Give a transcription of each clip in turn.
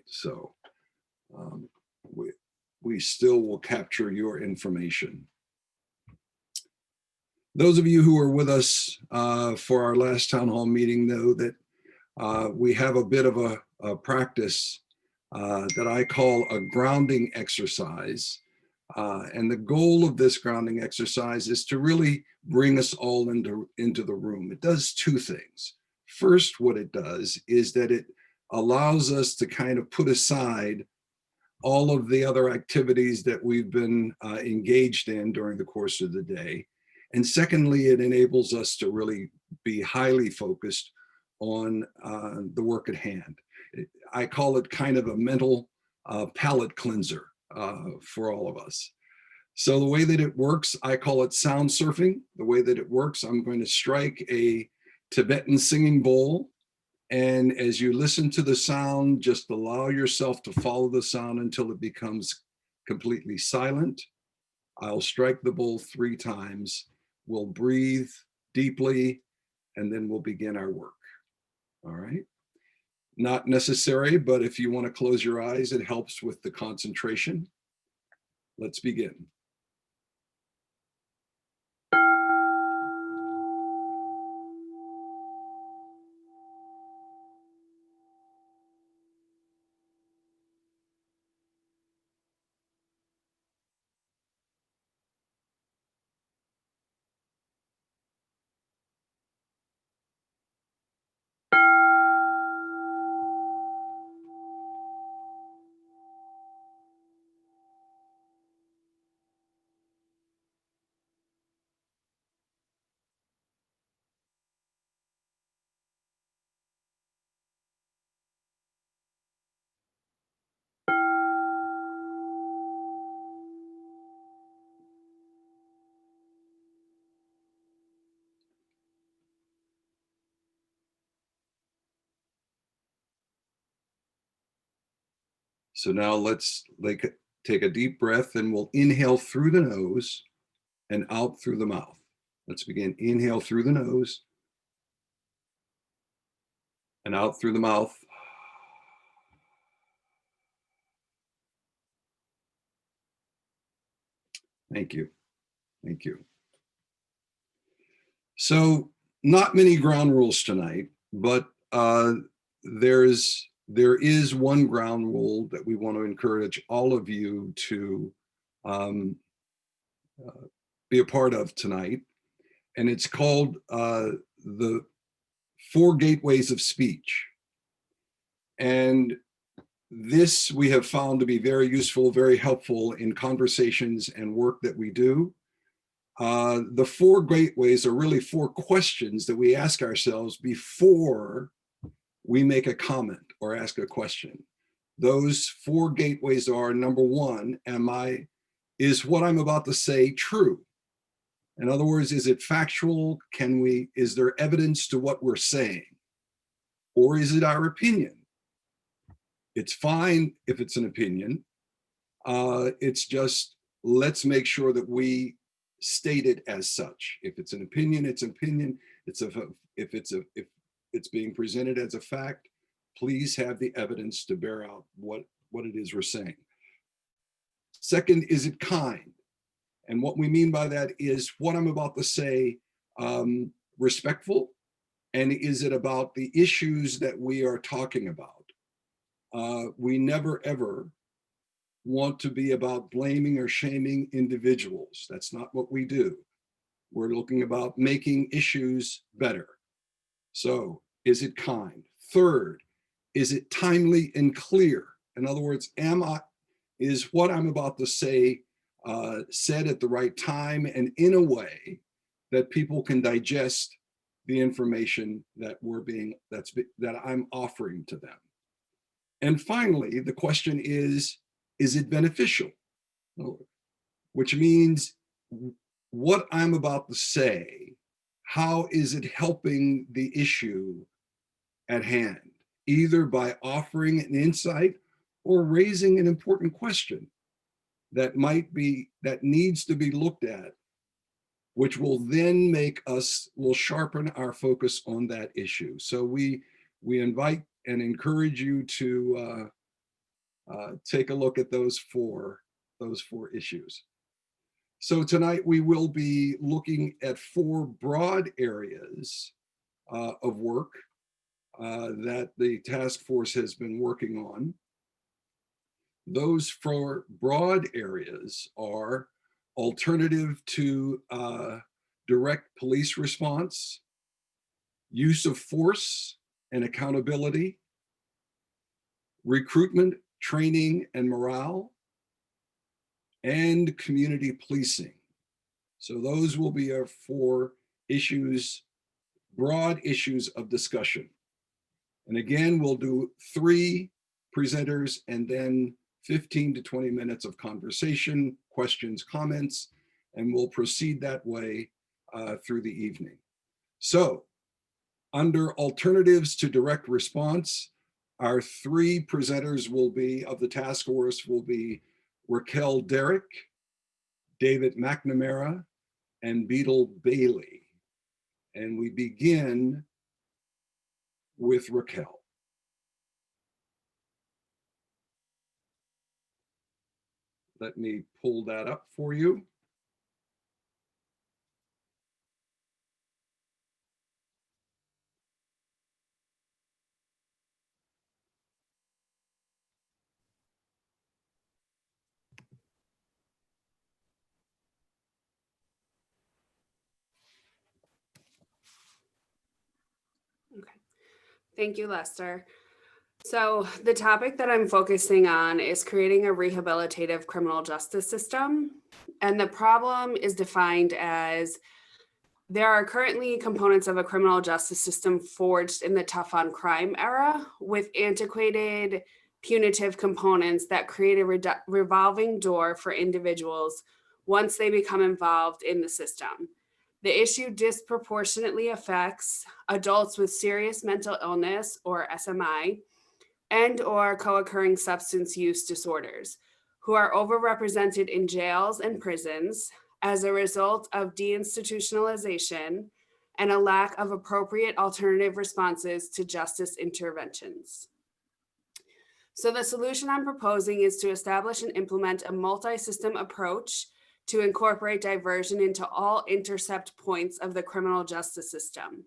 So we still will capture your information. Those of you who were with us for our last town hall meeting know that we have a bit of a practice that I call a grounding exercise. And the goal of this grounding exercise is to really bring us all into the room. It does two things. First, what it does is that it allows us to kind of put aside all of the other activities that we've been engaged in during the course of the day. And secondly, it enables us to really be highly focused on the work at hand. I call it kind of a mental palate cleanser for all of us. So the way that it works, I call it sound surfing. The way that it works, I'm going to strike a Tibetan singing bowl. And as you listen to the sound, just allow yourself to follow the sound until it becomes completely silent. I'll strike the bowl 3 times. We'll breathe deeply, and then we'll begin our work. All right. Not necessary, but if you want to close your eyes, it helps with the concentration. Let's begin. So now let's take a deep breath, and we'll inhale through the nose and out through the mouth. Let's begin. Inhale through the nose and out through the mouth. Thank you. Thank you. So not many ground rules tonight, but there is one ground rule that we want to encourage all of you to be a part of tonight. And it's called the 4 gateways of speech. And this we have found to be very useful, very helpful in conversations and work that we do. The 4 gateways are really 4 questions that we ask ourselves before we make a comment or ask a question. Those 4 gateways are: number 1, is what I'm about to say true? In other words, is it factual? Is there evidence to what we're saying? Or is it our opinion? It's fine if it's an opinion. It's just, let's make sure that we state it as such. If it's an opinion, it's an opinion. If it's being presented as a fact, please have the evidence to bear out what it is we're saying. Second, is it kind? And what we mean by that is what I'm about to say respectful? And is it about the issues that we are talking about? We never, ever want to be about blaming or shaming individuals. That's not what we do. We're looking about making issues better. So, is it kind? Third, is it timely and clear? In other words, is what I'm about to say said at the right time and in a way that people can digest the information that I'm offering to them? And finally, the question is it beneficial? Which means what I'm about to say, how is it helping the issue at hand, either by offering an insight or raising an important question that needs to be looked at, which will then will sharpen our focus on that issue. So we invite and encourage you to take a look at those four issues. So tonight we will be looking at four broad areas of work that the task force has been working on. Those four broad areas are alternative to direct police response, use of force and accountability, recruitment, training, and morale, and community policing. So those will be our four issues, broad issues of discussion. And again, we'll do 3 presenters and then 15 to 20 minutes of conversation, questions, comments, and we'll proceed that way through the evening. So under alternatives to direct response, our 3 presenters will be, of the task force, will be Raquel Derrick, David Mcnamara, and Beetle Bailey. And we begin with Raquel. Let me pull that up for you. Okay. Thank you, Lester. So the topic that I'm focusing on is creating a rehabilitative criminal justice system. And the problem is defined as there are currently components of a criminal justice system forged in the tough on crime era with antiquated punitive components that create a revolving door for individuals once they become involved in the system. The issue disproportionately affects adults with serious mental illness or SMI and or co-occurring substance use disorders who are overrepresented in jails and prisons as a result of deinstitutionalization and a lack of appropriate alternative responses to justice interventions. So the solution I'm proposing is to establish and implement a multi-system approach to incorporate diversion into all intercept points of the criminal justice system.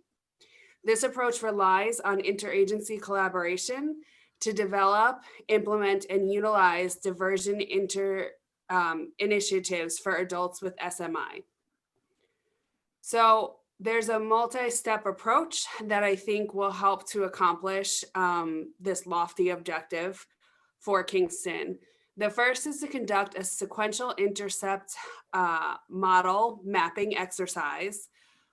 This approach relies on interagency collaboration to develop, implement, and utilize diversion initiatives for adults with SMI. So there's a multi-step approach that I think will help to accomplish this lofty objective for Kingston. The first is to conduct a sequential intercept model mapping exercise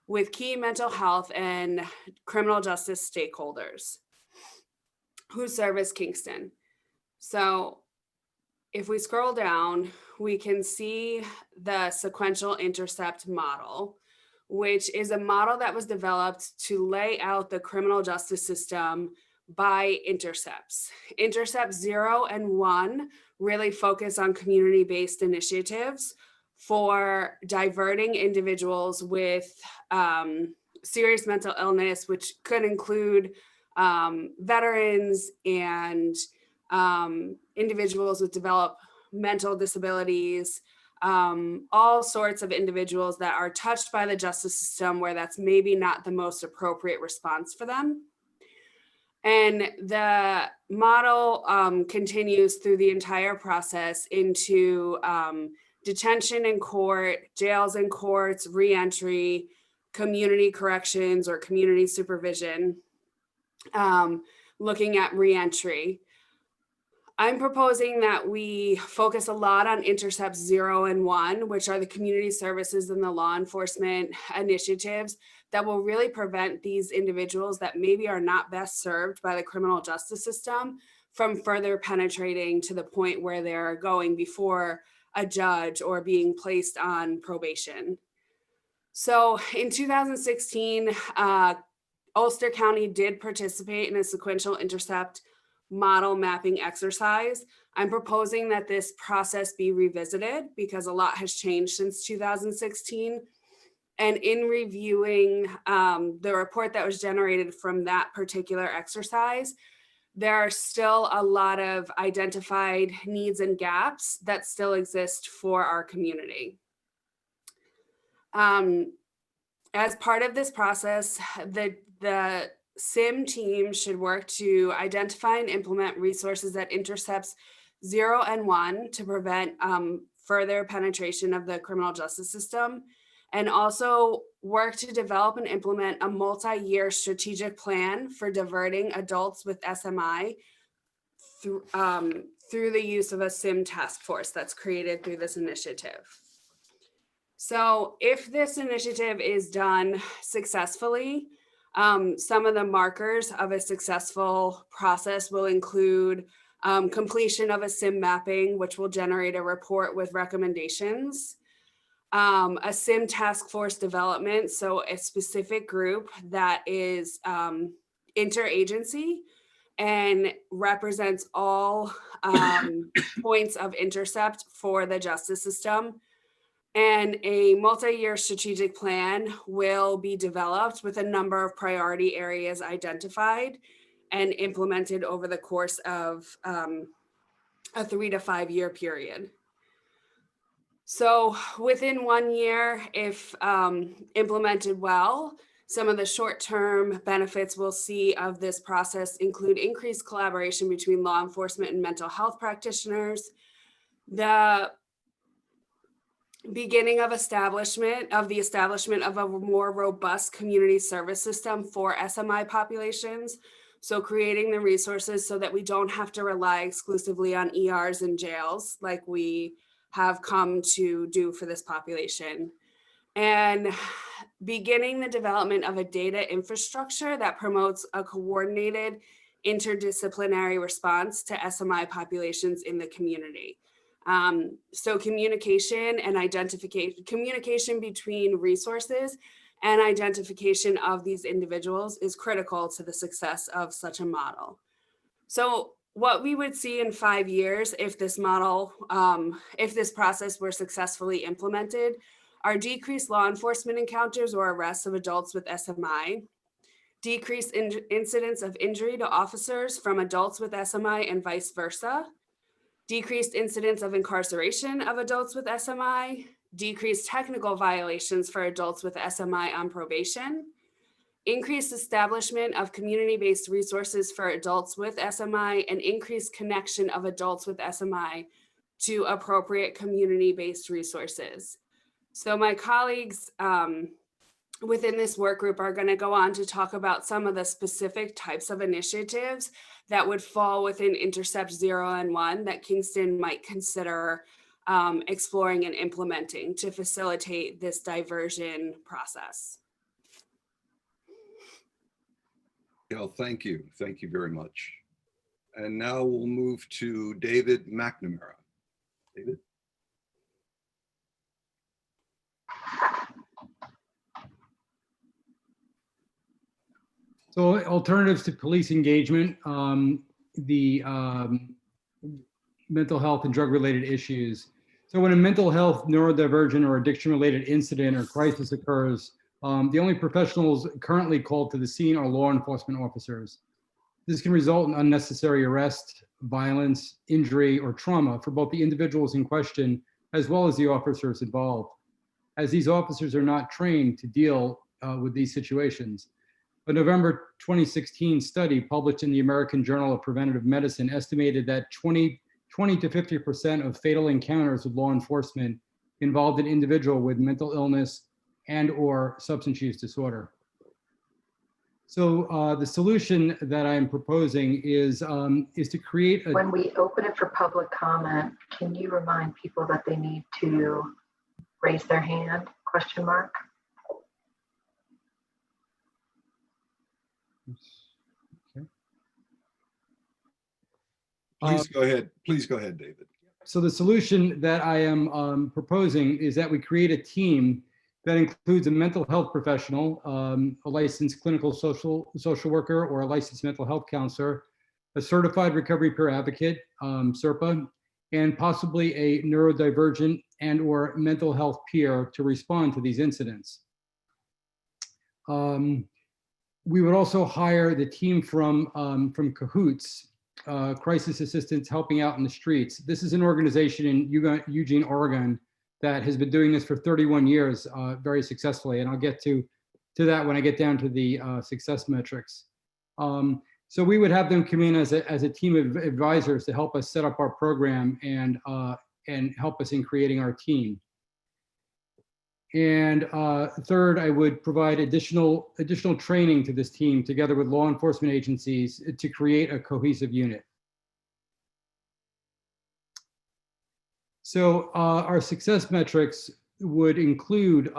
with key mental health and criminal justice stakeholders who service Kingston. So if we scroll down, we can see the sequential intercept model, which is a model that was developed to lay out the criminal justice system by intercepts. Intercept 0 and 1 really focus on community-based initiatives for diverting individuals with serious mental illness, which could include veterans and individuals with developmental disabilities, all sorts of individuals that are touched by the justice system where that's maybe not the most appropriate response for them. And the model continues through the entire process into detention in court, jails and courts, reentry, community corrections or community supervision, looking at reentry. I'm proposing that we focus a lot on intercepts 0 and 1, which are the community services and the law enforcement initiatives that will really prevent these individuals that maybe are not best served by the criminal justice system from further penetrating to the point where they're going before a judge or being placed on probation. So in 2016, Ulster County did participate in a sequential intercept model mapping exercise. I'm proposing that this process be revisited because a lot has changed since 2016. And in reviewing the report that was generated from that particular exercise, there are still a lot of identified needs and gaps that still exist for our community. As part of this process, the SIM team should work to identify and implement resources that intercepts 0 and 1 to prevent further penetration of the criminal justice system, and also work to develop and implement a multi-year strategic plan for diverting adults with SMI through the use of a SIM task force that's created through this initiative. So if this initiative is done successfully, some of the markers of a successful process will include completion of a SIM mapping, which will generate a report with recommendations, a SIM task force development, so a specific group that is interagency and represents all points of intercept for the justice system. And a multi-year strategic plan will be developed with a number of priority areas identified and implemented over the course of a 3 to 5 year period. So within 1 year, if implemented well, some of the short-term benefits we'll see of this process include increased collaboration between law enforcement and mental health practitioners, the beginning of the establishment of a more robust community service system for SMI populations. So creating the resources so that we don't have to rely exclusively on ERs and jails like we have come to do for this population. And beginning the development of a data infrastructure that promotes a coordinated interdisciplinary response to SMI populations in the community. So communication and communication between resources and identification of these individuals is critical to the success of such a model. So what we would see in 5 years if this model, if this process were successfully implemented, are decreased law enforcement encounters or arrests of adults with SMI, decreased incidents of injury to officers from adults with SMI and vice versa, decreased incidents of incarceration of adults with SMI, decreased technical violations for adults with SMI on probation, increased establishment of community-based resources for adults with SMI, and increased connection of adults with SMI to appropriate community-based resources. So my colleagues within this work group are going to go on to talk about some of the specific types of initiatives that would fall within Intercept 0 and 1 that Kingston might consider exploring and implementing to facilitate this diversion process. Gail, thank you. Thank you very much. And now we'll move to David Mcnamara. David? So alternatives to police engagement, the mental health and drug-related issues. So when a mental health, neurodivergent, or addiction-related incident or crisis occurs, the only professionals currently called to the scene are law enforcement officers. This can result in unnecessary arrest, violence, injury, or trauma for both the individuals in question as well as the officers involved, as these officers are not trained to deal with these situations. A November 2016 study published in the American Journal of Preventive Medicine estimated that 20 to 50% of fatal encounters with law enforcement involved an individual with mental illness and/or substance use disorder. So the solution that I am proposing is to create a— When we open it for public comment, can you remind people that they need to raise their hand, question mark? Okay. Please go ahead. Please go ahead, David. So the solution that I am proposing is that we create a team that includes a mental health professional, a licensed clinical social worker, or a licensed mental health counselor, a certified recovery peer advocate, CERPA, and possibly a neurodivergent and/or mental health peer to respond to these incidents. We would also hire the team from Cahoots, Crisis Assistance Helping Out in the Streets. This is an organization in Eugene, Oregon, that has been doing this for 31 years very successfully. And I'll get to that when I get down to the success metrics. So we would have them come in as a team of advisors to help us set up our program and help us in creating our team. And third, I would provide additional training to this team together with law enforcement agencies to create a cohesive unit. So our success metrics would include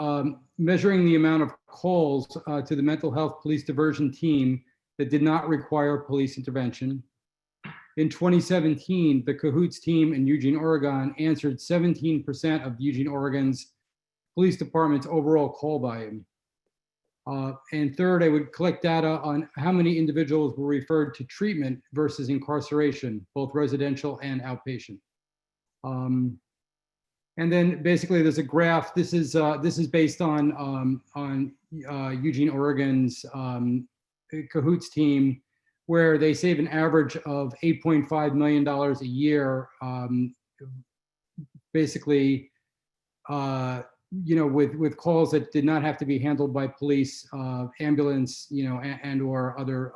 measuring the amount of calls to the mental health police diversion team that did not require police intervention. In 2017, the Cahoots team in Eugene, Oregon answered 17% of Eugene, Oregon's police department's overall call volume. And third, I would collect data on how many individuals were referred to treatment versus incarceration, both residential and outpatient. And then basically there's a graph. This is based on Eugene, Oregon's Cahoots team, where they save an average of $8.5 million a year, basically, with calls that did not have to be handled by police, ambulance, and or other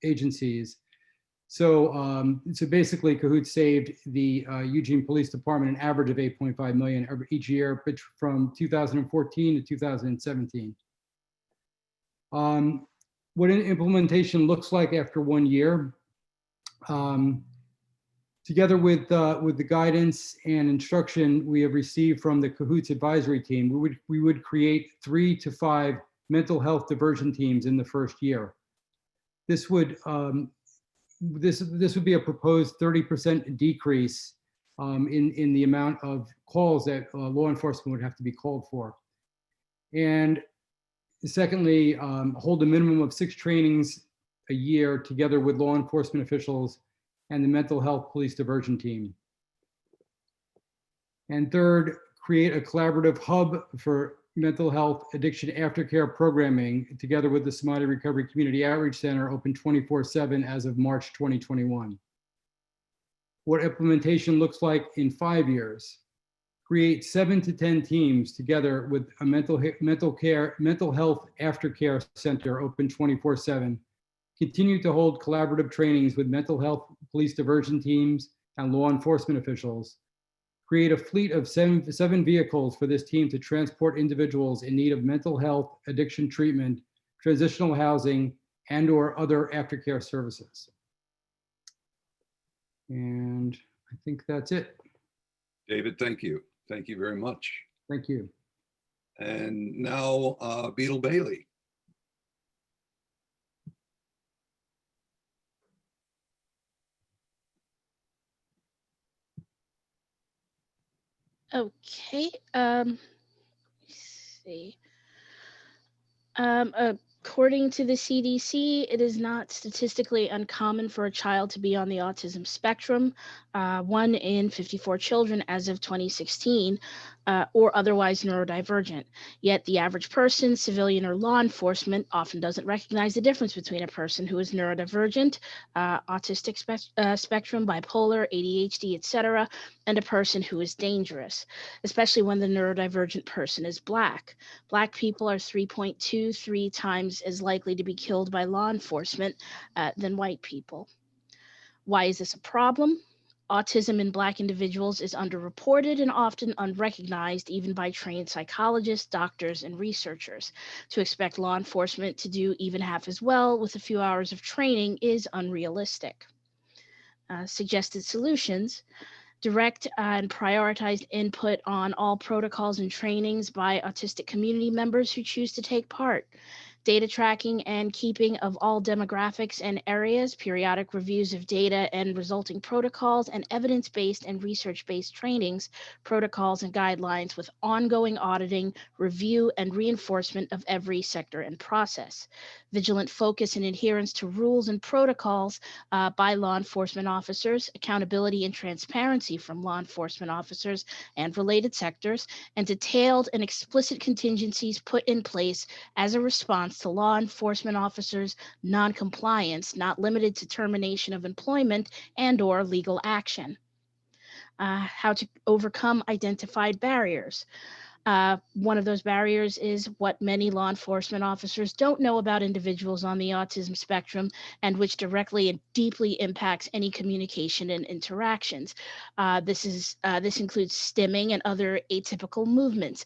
agencies. So basically, Cahoots saved the Eugene Police Department an average of $8.5 million each year from 2014 to 2017. What an implementation looks like after 1 year. Together with the guidance and instruction we have received from the Cahoots advisory team, we would create 3 to 5 mental health diversion teams in the first year. This would be a proposed 30% decrease in the amount of calls that law enforcement would have to be called for. And secondly, hold a minimum of 6 trainings a year together with law enforcement officials and the mental health police diversion team. And third, create a collaborative hub for mental health addiction aftercare programming together with the Somalia Recovery Community Outreach Center, open 24/7 as of March 2021. What implementation looks like in 5 years. Create 7 to 10 teams together with a mental health aftercare center, open 24/7. Continue to hold collaborative trainings with mental health police diversion teams and law enforcement officials. Create a fleet of 7 vehicles for this team to transport individuals in need of mental health, addiction treatment, transitional housing, and or other aftercare services. And I think that's it. David, thank you. Thank you very much. Thank you. And now Beetle Bailey. Okay, let's see. According to the CDC, it is not statistically uncommon for a child to be on the autism spectrum, 1 in 54 children as of 2016, or otherwise neurodivergent. Yet the average person, civilian or law enforcement, often doesn't recognize the difference between a person who is neurodivergent, autistic spectrum, bipolar, ADHD, etc., and a person who is dangerous, especially when the neurodivergent person is Black. Black people are 3.23 times as likely to be killed by law enforcement than white people. Why is this a problem? Autism in Black individuals is underreported and often unrecognized even by trained psychologists, doctors, and researchers. To expect law enforcement to do even half as well with a few hours of training is unrealistic. Suggested solutions: direct and prioritized input on all protocols and trainings by autistic community members who choose to take part. Data tracking and keeping of all demographics and areas, periodic reviews of data and resulting protocols, and evidence-based and research-based trainings, protocols, and guidelines with ongoing auditing, review, and reinforcement of every sector and process. Vigilant focus and adherence to rules and protocols by law enforcement officers, accountability and transparency from law enforcement officers and related sectors, and detailed and explicit contingencies put in place as a response response to law enforcement officers' noncompliance, not limited to termination of employment and/or legal action. How to overcome identified barriers. One of those barriers is what many law enforcement officers don't know about individuals on the autism spectrum, and which directly and deeply impacts any communication and interactions. This includes stimming and other atypical movements.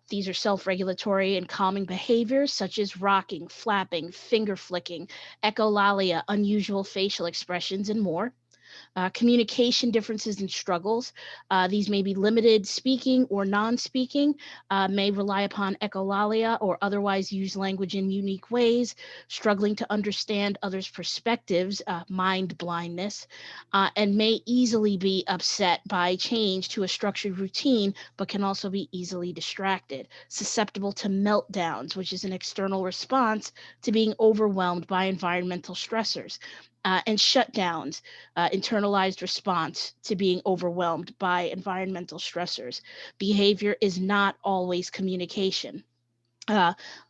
These are self-regulatory and calming behaviors such as rocking, flapping, finger flicking, echolalia, unusual facial expressions, and more. Communication differences and struggles. These may be limited speaking or non-speaking, may rely upon echolalia or otherwise use language in unique ways, struggling to understand others' perspectives, mind blindness, and may easily be upset by change to a structured routine, but can also be easily distracted, susceptible to meltdowns, which is an external response to being overwhelmed by environmental stressors. And shutdowns, internalized response to being overwhelmed by environmental stressors. Behavior is not always communication.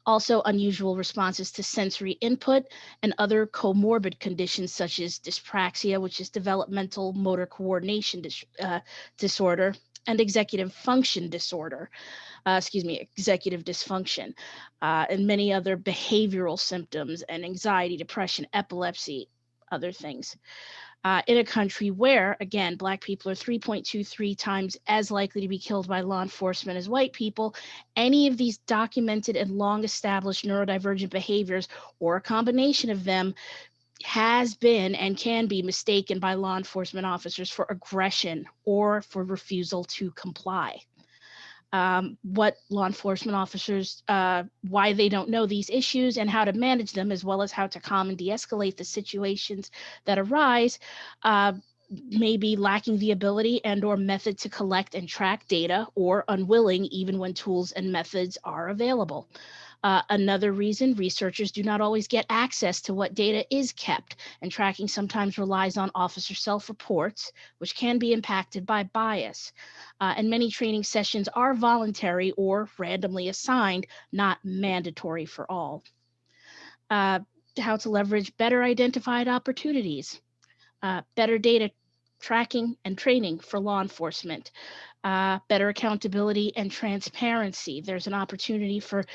Also, unusual responses to sensory input and other comorbid conditions such as dyspraxia, which is developmental motor coordination disorder, and executive function disorder. Executive dysfunction, and many other behavioral symptoms and anxiety, depression, epilepsy, other things. In a country where, again, Black people are 3.23 times as likely to be killed by law enforcement as white people, any of these documented and long established neurodivergent behaviors, or a combination of them, has been and can be mistaken by law enforcement officers for aggression or for refusal to comply. What law enforcement officers, why they don't know these issues and how to manage them, as well as how to calm and de-escalate the situations that arise, may be lacking the ability and or method to collect and track data, or unwilling even when tools and methods are available. Another reason, researchers do not always get access to what data is kept, and tracking sometimes relies on officer self-reports, which can be impacted by bias. And many training sessions are voluntary or randomly assigned, not mandatory for all. How to leverage better identified opportunities, better data tracking and training for law enforcement, better accountability and transparency. There's an opportunity for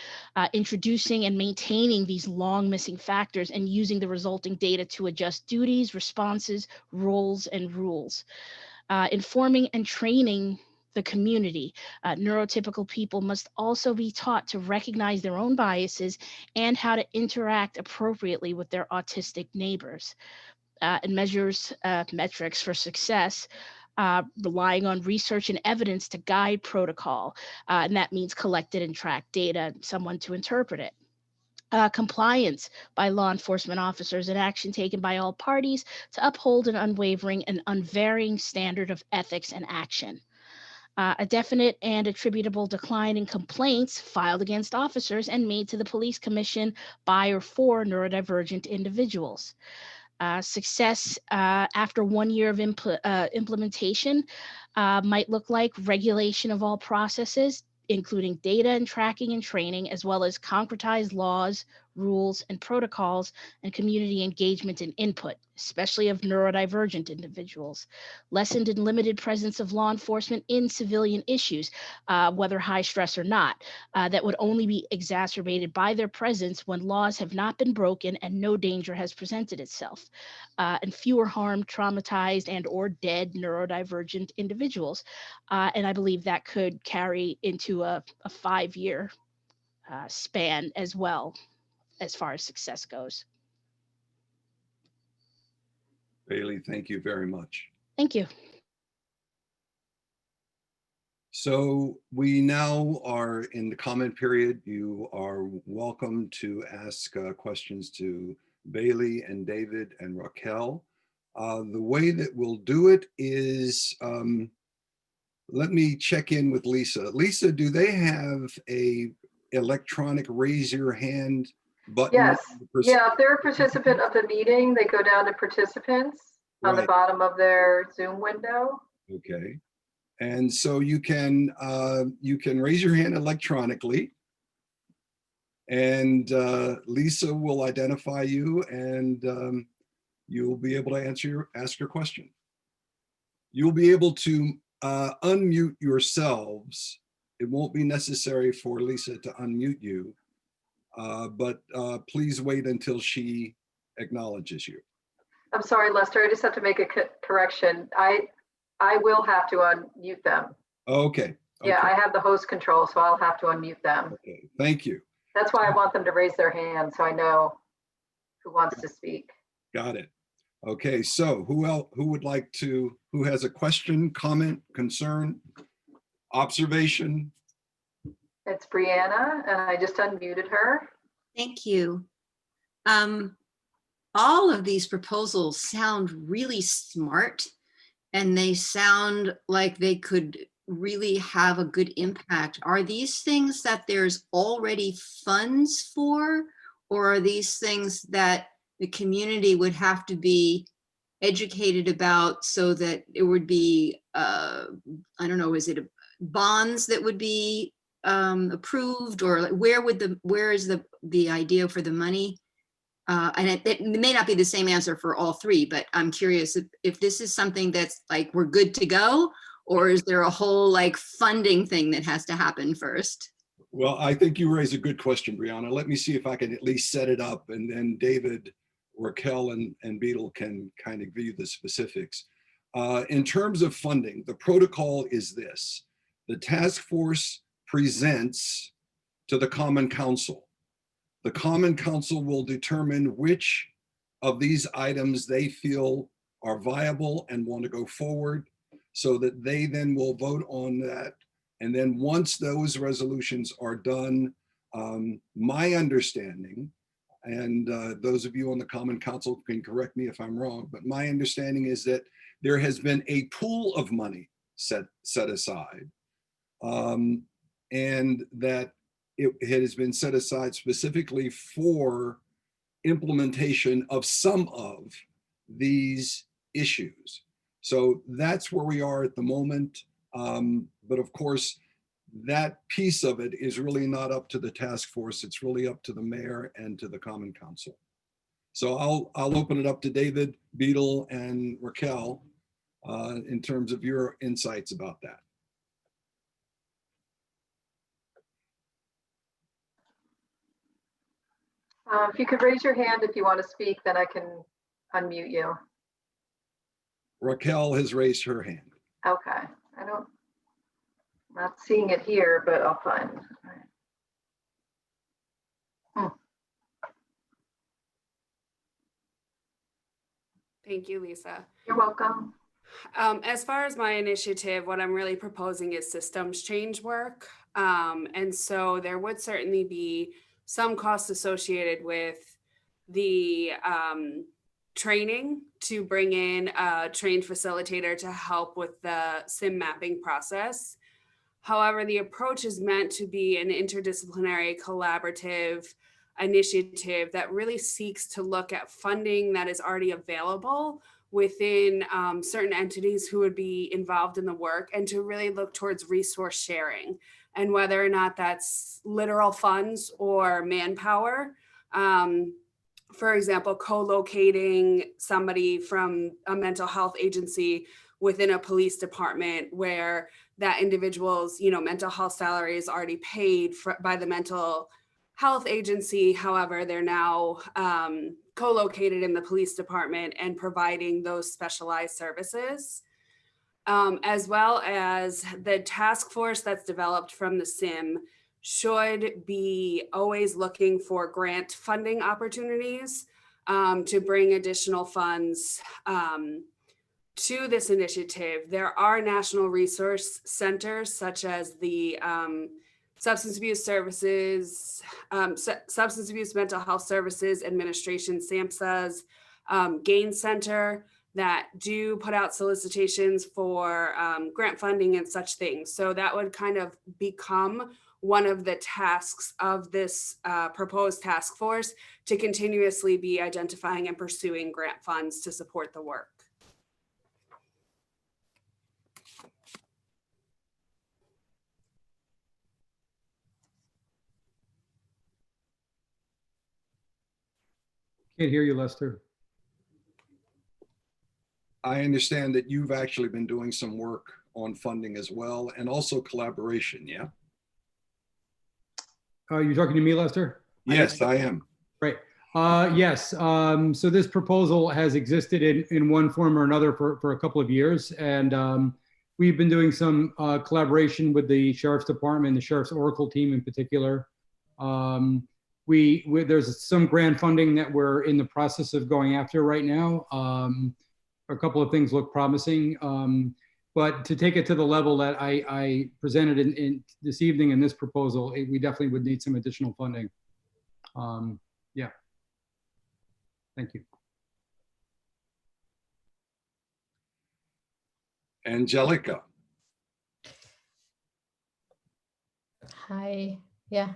introducing and maintaining these long missing factors and using the resulting data to adjust duties, responses, roles, and rules. Informing and training the community. Neurotypical people must also be taught to recognize their own biases and how to interact appropriately with their autistic neighbors. And metrics for success, relying on research and evidence to guide protocol. And that means collected and tracked data, someone to interpret it. Compliance by law enforcement officers and action taken by all parties to uphold an unwavering and unvarying standard of ethics and action. A definite and attributable decline in complaints filed against officers and made to the police commission by or for neurodivergent individuals. Success after 1 year of implementation might look like regulation of all processes, including data and tracking and training, as well as concretized laws, rules, and protocols, and community engagement and input, especially of neurodivergent individuals. Lessened and limited presence of law enforcement in civilian issues, whether high stress or not, that would only be exacerbated by their presence when laws have not been broken and no danger has presented itself. And fewer harmed, traumatized, and or dead neurodivergent individuals. And I believe that could carry into a 5-year span as well, as far as success goes. Bailey, thank you very much. Thank you. So we now are in the comment period. You are welcome to ask questions to Bailey and David and Raquel. The way that we'll do it is, let me check in with Lisa. Lisa, do they have a electronic raise your hand button? Yes. Yeah, if they're a participant of the meeting, they go down to participants on the bottom of their Zoom window. Okay. And so you can raise your hand electronically. And Lisa will identify you, and you'll be able to ask your question. You'll be able to unmute yourselves. It won't be necessary for Lisa to unmute you, but please wait until she acknowledges you. I'm sorry, Lester, I just have to make a correction. I will have to unmute them. Okay. Yeah, Okay. I have the host control, so I'll have to unmute them. Okay. Thank you. That's why I want them to raise their hand so I know who wants to speak. Got it. Okay, so who has a question, comment, concern, observation? It's Brianna, and I just unmuted her. Thank you. All of these proposals sound really smart, and they sound like they could really have a good impact. Are these things that there's already funds for, or are these things that the community would have to be educated about so that it would be, I don't know, is it bonds that would be approved, or where is the idea for the money? And it may not be the same answer for all three, but I'm curious if this is something that's like, we're good to go, or is there a whole like funding thing that has to happen first? Well, I think you raise a good question, Brianna. Let me see if I can at least set it up, and then David, Raquel, and Beetle can kind of give you the specifics. In terms of funding, the protocol is this. The task force presents to the Common Council. The Common Council will determine which of these items they feel are viable and want to go forward, so that they then will vote on that. And then once those resolutions are done, my understanding, and those of you on the Common Council can correct me if I'm wrong, but my understanding is that there has been a pool of money set aside, and that it has been set aside specifically for implementation of some of these issues. So that's where we are at the moment. But of course, that piece of it is really not up to the task force. It's really up to the mayor and to the Common Council. So I'll open it up to David, Beetle, and Raquel in terms of your insights about that. If you could raise your hand if you want to speak, then I can unmute you. Raquel has raised her hand. Okay, not seeing it here, but I'll find it. All right. Thank you, Lisa. You're welcome. As far as my initiative, what I'm really proposing is systems change work. And so there would certainly be some costs associated with the training to bring in a trained facilitator to help with the SIM mapping process. However, the approach is meant to be an interdisciplinary, collaborative initiative that really seeks to look at funding that is already available within certain entities who would be involved in the work, and to really look towards resource sharing, and whether or not that's literal funds or manpower. For example, co-locating somebody from a mental health agency within a police department where that individual's, mental health salary is already paid by the mental health agency. However, they're now co-located in the police department and providing those specialized services, as well as the task force that's developed from the SIM should be always looking for grant funding opportunities to bring additional funds to this initiative. There are national resource centers such as the Substance Abuse Mental Health Services Administration, SAMHSA's GAIN Center, that do put out solicitations for grant funding and such things. So that would kind of become one of the tasks of this proposed task force, to continuously be identifying and pursuing grant funds to support the work. Can't hear you, Lester. I understand that you've actually been doing some work on funding as well, and also collaboration, yeah? Are you talking to me, Lester? Yes, I am. Right. Yes. So this proposal has existed in one form or another for a couple of years. And we've been doing some collaboration with the Sheriff's Department, the Sheriff's Oracle team in particular. There's some grant funding that we're in the process of going after right now. A couple of things look promising. But to take it to the level that I presented in this evening in this proposal, we definitely would need some additional funding. Yeah. Thank you. Angelica. Hi. Yeah.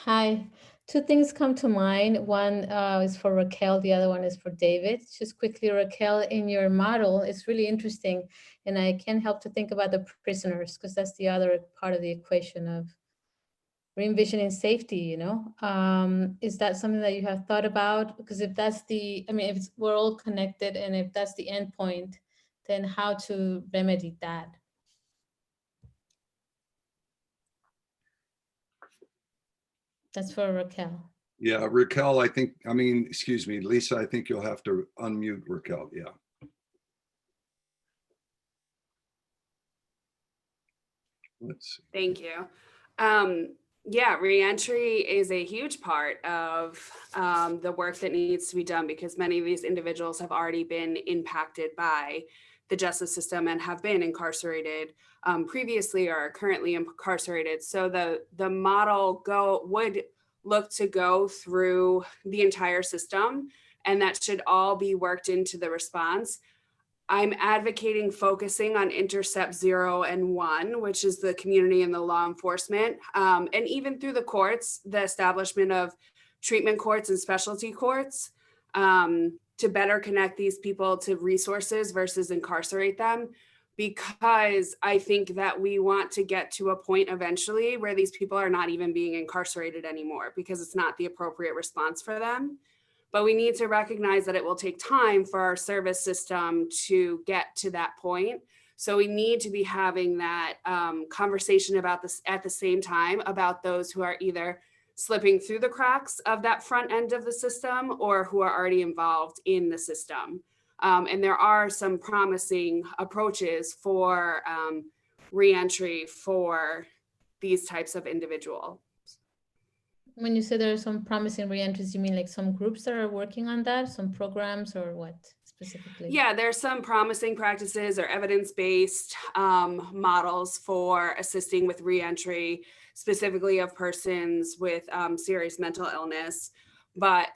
Hi. Two things come to mind. One is for Raquel. The other one is for David. Just quickly, Raquel, in your model, it's really interesting. And I can't help to think about the prisoners, because that's the other part of the equation of re-envisioning safety, you know? Is that something that you have thought about? Because if that's if we're all connected and if that's the end point, then how to remedy that? That's for Raquel. Yeah, Raquel, excuse me, Lisa, I think you'll have to unmute Raquel, yeah. Let's see. Thank you. Yeah, reentry is a huge part of the work that needs to be done, because many of these individuals have already been impacted by the justice system and have been incarcerated previously or are currently incarcerated. So the model would look to go through the entire system, and that should all be worked into the response. I'm advocating focusing on intercept 0 and 1, which is the community and the law enforcement. And even through the courts, the establishment of treatment courts and specialty courts to better connect these people to resources versus incarcerate them. Because I think that we want to get to a point eventually where these people are not even being incarcerated anymore, because it's not the appropriate response for them. But we need to recognize that it will take time for our service system to get to that point. So we need to be having that conversation about this at the same time about those who are either slipping through the cracks of that front end of the system or who are already involved in the system. And there are some promising approaches for reentry for these types of individuals. When you say there are some promising reentries, you mean like some groups that are working on that, some programs, or what specifically? Yeah, there's some promising practices or evidence-based models for assisting with reentry, specifically of persons with serious mental illness. But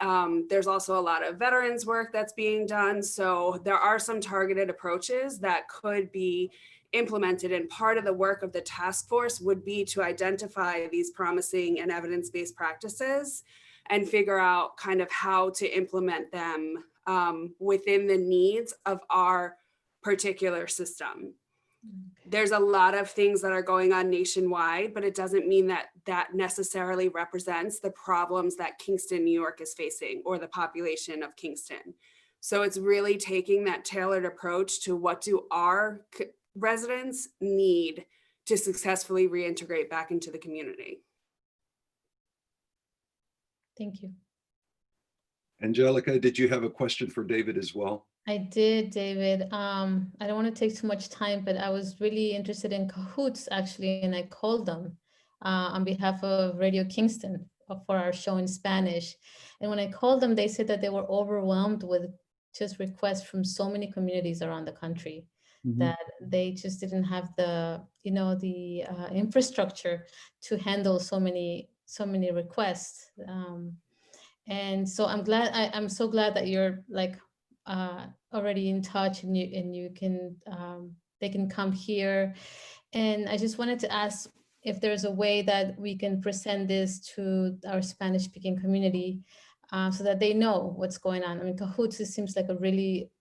there's also a lot of veterans work that's being done. So there are some targeted approaches that could be implemented, and part of the work of the task force would be to identify these promising and evidence-based practices and figure out kind of how to implement them within the needs of our particular system. There's a lot of things that are going on nationwide, but it doesn't mean that that necessarily represents the problems that Kingston, New York is facing, or the population of Kingston. So it's really taking that tailored approach to what do our residents need to successfully reintegrate back into the community. Thank you. Angelica, did you have a question for David as well? I did, David. I don't want to take too much time, but I was really interested in Cahoots actually, and I called them on behalf of Radio Kingston for our show in Spanish. And when I called them, they said that they were overwhelmed with just requests from so many communities around the country. That they just didn't have the, the infrastructure to handle so many requests. And so I'm so glad that you're like already in touch, and you can they can come here. And I just wanted to ask if there's a way that we can present this to our Spanish speaking community so that they know what's going on. I mean, Cahoots, it seems like a really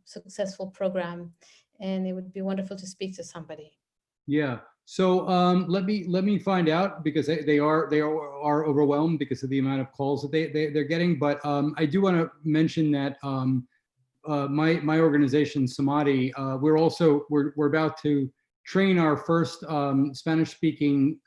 successful program, and it would be wonderful to speak to somebody. Yeah. So let me find out, because they are overwhelmed because of the amount of calls that they're getting. But I do want to mention that my organization, Samadhi, we're about to train our first Spanish-speaking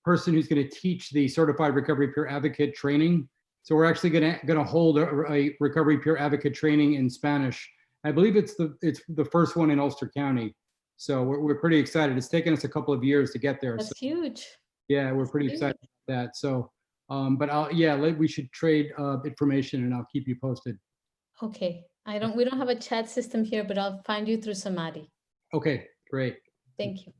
person who's going to teach the Certified Recovery Peer Advocate training. So we're actually going to hold a Recovery Peer Advocate training in Spanish. I believe it's the first one in Ulster County. So we're pretty excited. It's taken us a couple of years to get there. That's So, huge. yeah, we're pretty Huge. excited about that. So, we should trade information, and I'll keep you posted. Okay. We don't have a chat system here, but I'll find you through Samadhi. Okay, great. Thank you.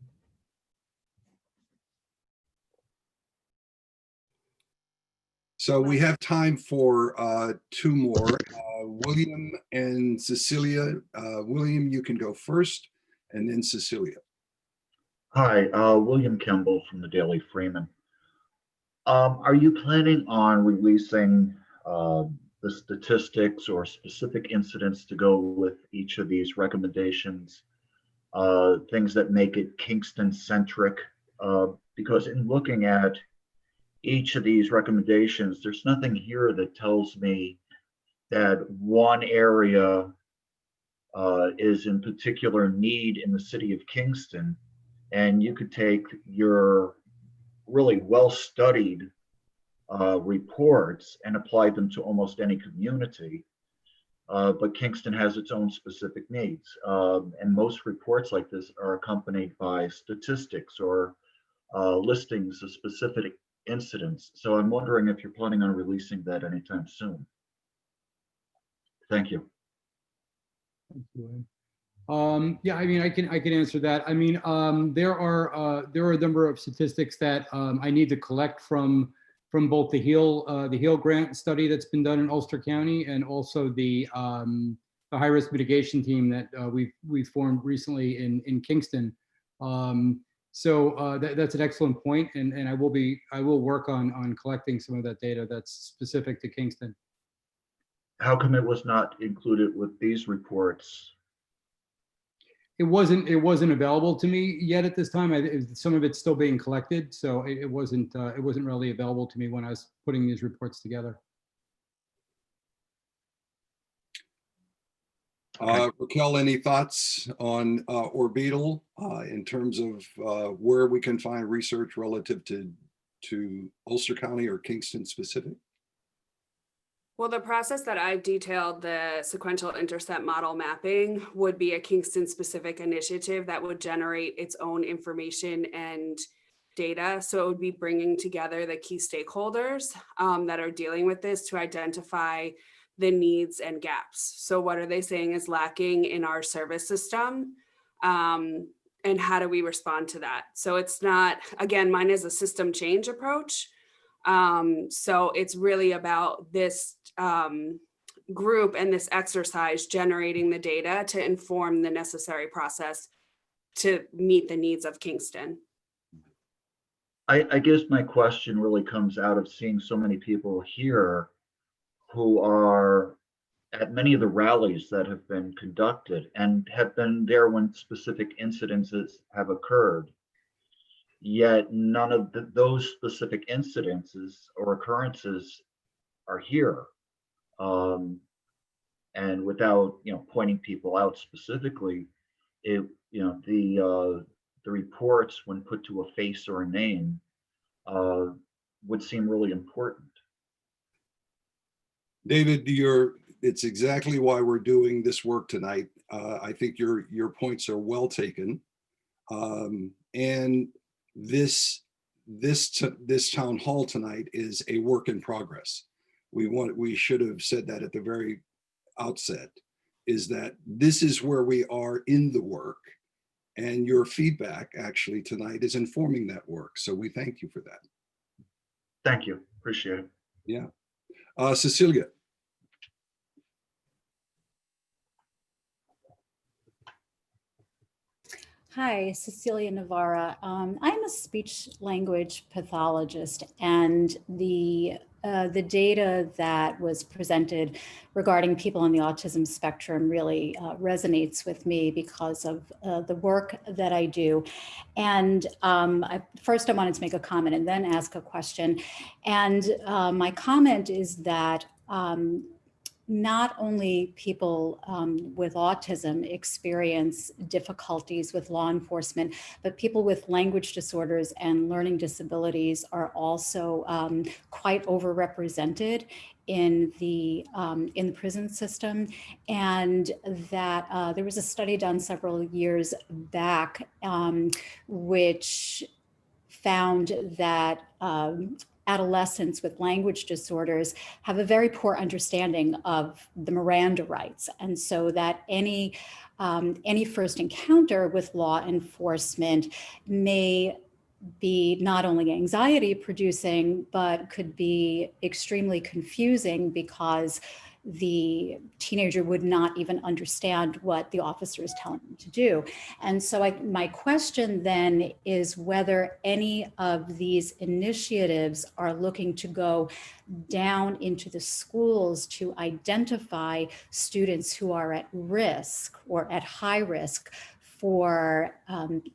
So we have time for two more. William and Cecilia. William, you can go first, and then Cecilia. Hi, William Kimball from the Daily Freeman. Are you planning on releasing the statistics or specific incidents to go with each of these recommendations, things that make it Kingston-centric? Because in looking at each of these recommendations, there's nothing here that tells me that one area is in particular need in the city of Kingston, and you could take your really well-studied reports and apply them to almost any community. But Kingston has its own specific needs. And most reports like this are accompanied by statistics or listings of specific incidents. So I'm wondering if you're planning on releasing that anytime soon. Thank you. Yeah, I mean, I can answer that. I mean, there are a number of statistics that I need to collect from both the HEAL grant study that's been done in Ulster County, and also the high risk mitigation team that we've formed recently in Kingston. That's an excellent point, and I will work on collecting some of that data that's specific to Kingston. How come it was not included with these reports? It wasn't available to me yet at this time. Some of it's still being collected, so it wasn't really available to me when I was putting these reports together. Raquel, any thoughts on Orbital in terms of where we can find research relative to Ulster County or Kingston specific? Well, the process that I've detailed, the sequential intercept model mapping, would be a Kingston-specific initiative that would generate its own information and data. So it would be bringing together the key stakeholders that are dealing with this to identify the needs and gaps. So what are they saying is lacking in our service system? And how do we respond to that? So it's not, again, mine is a system change approach. So it's really about this group and this exercise generating the data to inform the necessary process to meet the needs of Kingston. I guess my question really comes out of seeing so many people here who are at many of the rallies that have been conducted and have been there when specific incidences have occurred. Yet none of those specific incidences or occurrences are here. And without pointing people out specifically, the reports, when put to a face or a name, would seem really important. David, it's exactly why we're doing this work tonight. I think your points are well taken, and this town hall tonight is a work in progress. We should have said that at the very outset, is that this is where we are in the work, and your feedback actually tonight is informing that work. So we thank you for that. Thank you. Appreciate it. Yeah. Cecilia. Hi, Cecilia Navarra. I'm a speech language pathologist, and the data that was presented regarding people on the autism spectrum really resonates with me because of the work that I do. And first, I wanted to make a comment and then ask a question. And my comment is that not only people with autism experience difficulties with law enforcement, but people with language disorders and learning disabilities are also quite overrepresented in the prison system. And that there was a study done several years back which found that adolescents with language disorders have a very poor understanding of the Miranda rights. And so that any first encounter with law enforcement may be not only anxiety producing, but could be extremely confusing because the teenager would not even understand what the officer is telling them to do. And so my question then is whether any of these initiatives are looking to go down into the schools to identify students who are at risk or at high risk for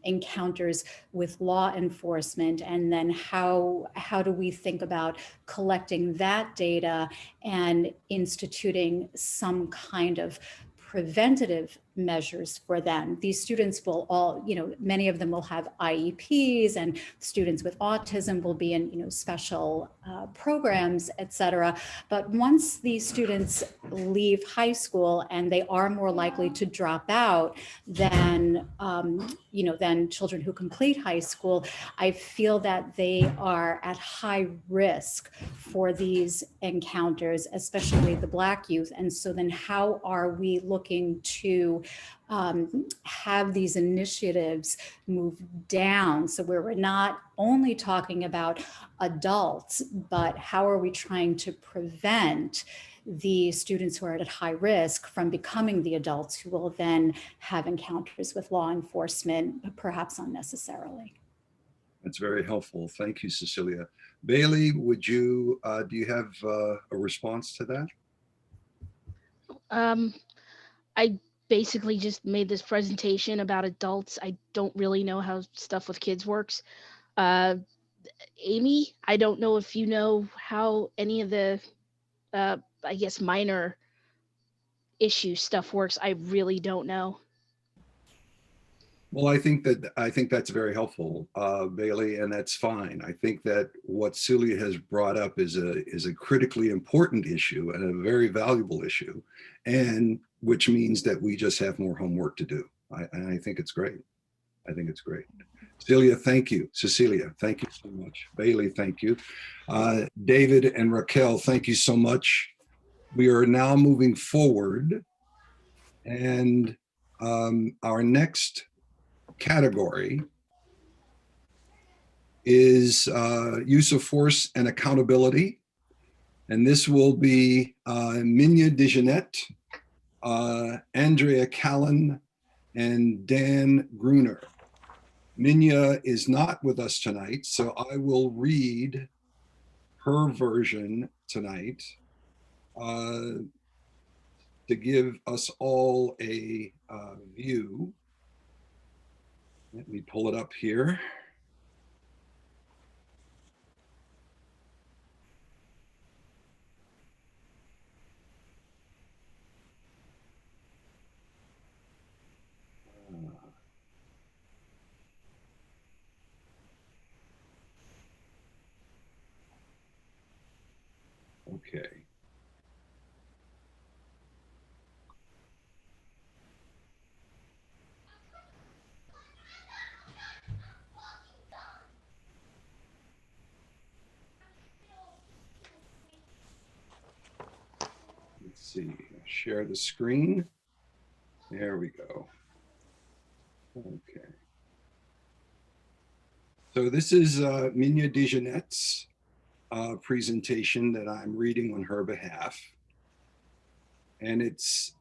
encounters with law enforcement, and then how do we think about collecting that data and instituting some kind of preventative measures for them. These students will all, many of them will have IEPs, and students with autism will be in, special programs, et cetera. But once these students leave high school and they are more likely to drop out than, than children who complete high school, I feel that they are at high risk for these encounters, especially the Black youth. And so then how are we looking to have these initiatives move down, so we're not only talking about adults, but how are we trying to prevent the students who are at high risk from becoming the adults who will then have encounters with law enforcement, perhaps unnecessarily? That's very helpful. Thank you, Cecilia. Bailey, would you, do you have a response to that? I basically just made this presentation about adults. I don't really know how stuff with kids works. Amy, I don't know if you know how any of the, I guess, minor issue stuff works. I really don't know. Well, I think that's very helpful, Bailey, and that's fine. I think that what Celia has brought up is a critically important issue and a very valuable issue, and which means that we just have more homework to do. I think it's great. I think it's great. Celia, thank you. Cecilia, thank you so much. Bailey, thank you. David and Raquel, thank you so much. We are now moving forward, and our next category is use of force and accountability. And this will be Minya DeJeanette, Andrea Callan, and Dan Gruner. Minya is not with us tonight, so I will read her version tonight to give us all a view. Let me pull it up here. Okay. Let's see, share the screen. There we go. Okay. So this is Minya DeJeanette's presentation that I'm reading on her behalf. And it's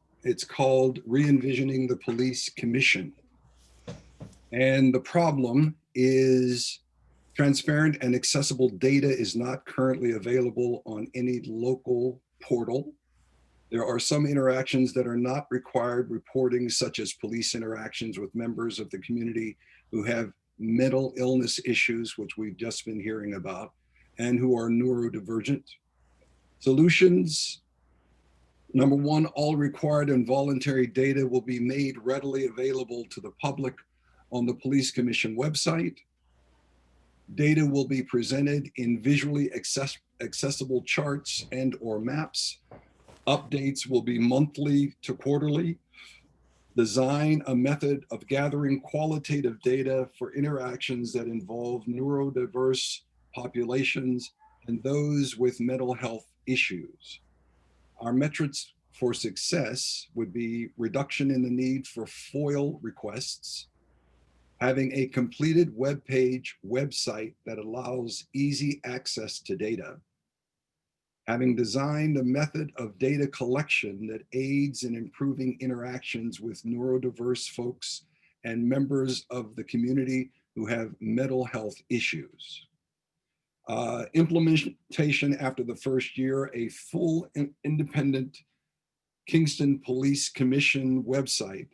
called Re-envisioning the Police Commission. And the problem is transparent and accessible data is not currently available on any local portal. There are some interactions that are not required reporting, such as police interactions with members of the community who have mental illness issues, which we've just been hearing about, and who are neurodivergent. Solutions: number one, all required and voluntary data will be made readily available to the public on the Police Commission website. Data will be presented in visually accessible charts and or maps. Updates will be monthly to quarterly. Design a method of gathering qualitative data for interactions that involve neurodiverse populations and those with mental health issues. Our metrics for success would be reduction in the need for FOIL requests, having a completed web page website that allows easy access to data, having designed a method of data collection that aids in improving interactions with neurodiverse folks and members of the community who have mental health issues. Implementation after the first year, a full independent Kingston Police Commission website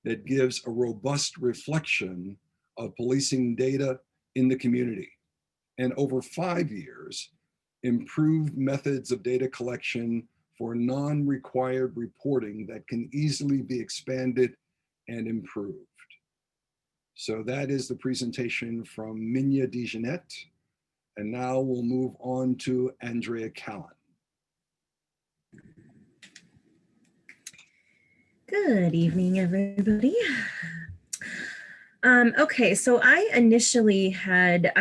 that gives a robust reflection of policing data in the community. And over 5 years, improved methods of data collection for non-required reporting that can easily be expanded and improved. So that is the presentation from Minya DeJeanette. And now we'll move on to Andrea Callan. Good evening, everybody. Okay, so I initially had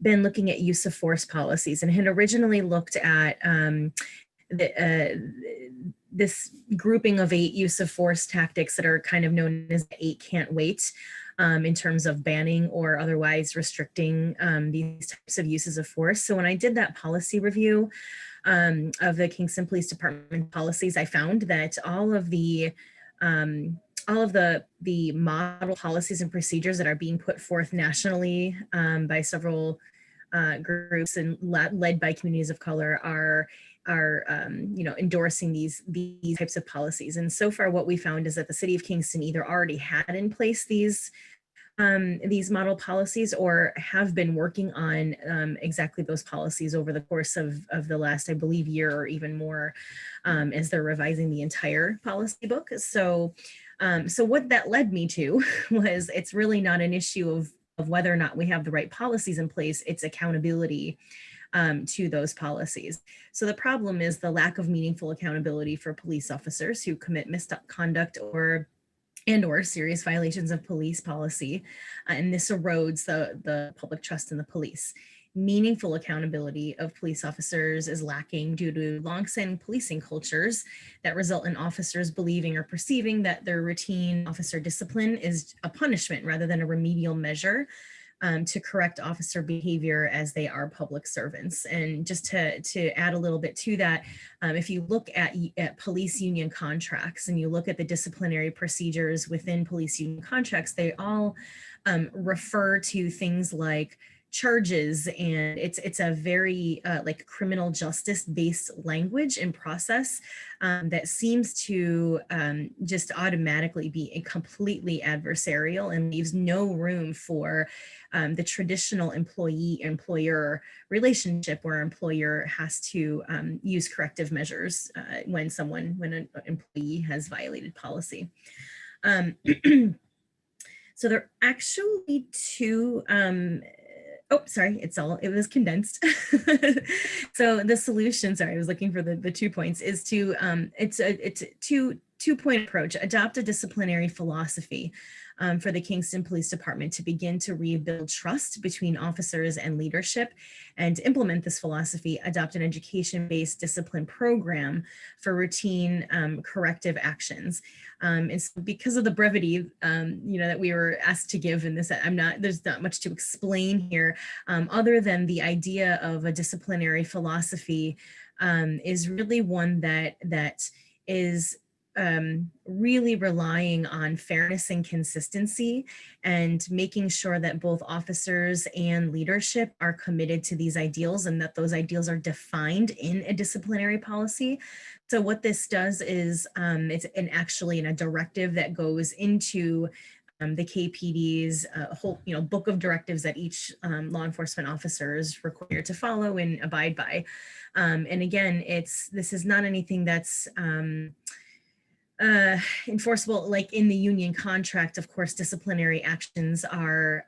been looking at use of force policies and had originally looked at this grouping of 8 use of force tactics that are kind of known as 8 can't wait in terms of banning or otherwise restricting these types of uses of force. So when I did that policy review of the Kingston Police Department policies, I found that all of the model policies and procedures that are being put forth nationally by several groups and led by communities of color are endorsing these types of policies. And so far what we found is that the city of Kingston either already had in place these model policies or have been working on exactly those policies over the course of the last, I believe, year or even more, as they're revising the entire policy book. So what that led me to was it's really not an issue of whether or not we have the right policies in place, it's accountability to those policies. So the problem is the lack of meaningful accountability for police officers who commit misconduct or serious violations of police policy, and this erodes the public trust in the police. Meaningful accountability of police officers is lacking due to longstanding policing cultures that result in officers believing or perceiving that their routine officer discipline is a punishment rather than a remedial measure to correct officer behavior as they are public servants. And just to add a little bit to that, if you look at police union contracts and you look at the disciplinary procedures within police union contracts, they all refer to things like charges, and it's a very like criminal justice based language and process that seems to just automatically be completely adversarial and leaves no room for the traditional employee-employer relationship where an employer has to use corrective measures when an employee has violated policy. So there are actually two it was condensed. So the solution, sorry, I was looking for the 2 points, is to, it's a two-point approach: adopt a disciplinary philosophy for the Kingston Police Department to begin to rebuild trust between officers and leadership, and implement this philosophy, adopt an education-based discipline program for routine corrective actions. And so because of the brevity, that we were asked to give in this, there's not much to explain here, other than the idea of a disciplinary philosophy is really one that is really relying on fairness and consistency and making sure that both officers and leadership are committed to these ideals and that those ideals are defined in a disciplinary policy. So what this does is it's actually in a directive that goes into the KPD's whole, book of directives that each law enforcement officer is required to follow and abide by. And again, this is not anything that's enforceable like in the union contract. Of course, disciplinary actions are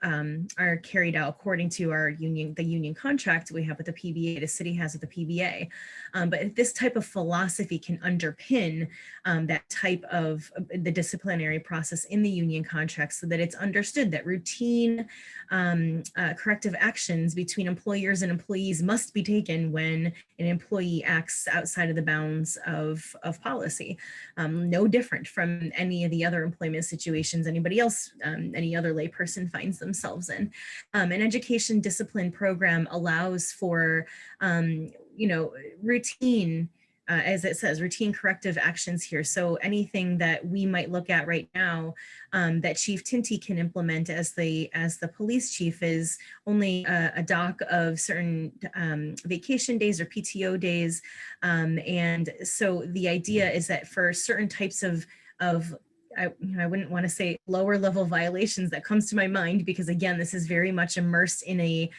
carried out according to the union contract we have with the PBA, the city has with the PBA. But this type of philosophy can underpin that type of the disciplinary process in the union contract, so that it's understood that routine corrective actions between employers and employees must be taken when an employee acts outside of the bounds of policy. No different from any of the other employment situations anybody else, any other layperson finds themselves in. An education discipline program allows for, routine, as it says, routine corrective actions here. So anything that we might look at right now that Chief Tinty can implement as the police chief is only a doc of certain vacation days or PTO days. And so the idea is that for certain types of I wouldn't want to say lower level violations that comes to my mind, because again, this is very much immersed in a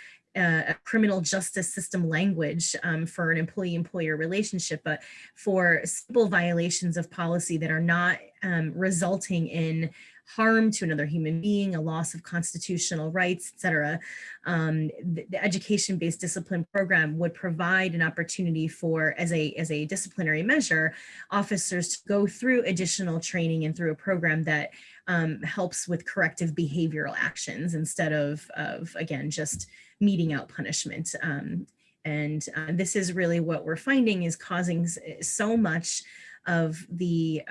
criminal justice system language for an employee-employer relationship, but for simple violations of policy that are not resulting in harm to another human being, a loss of constitutional rights, etc. The education-based discipline program would provide an opportunity for, as a disciplinary measure, officers to go through additional training and through a program that helps with corrective behavioral actions instead of again, just meting out punishment. This is really what we're finding is causing so much of the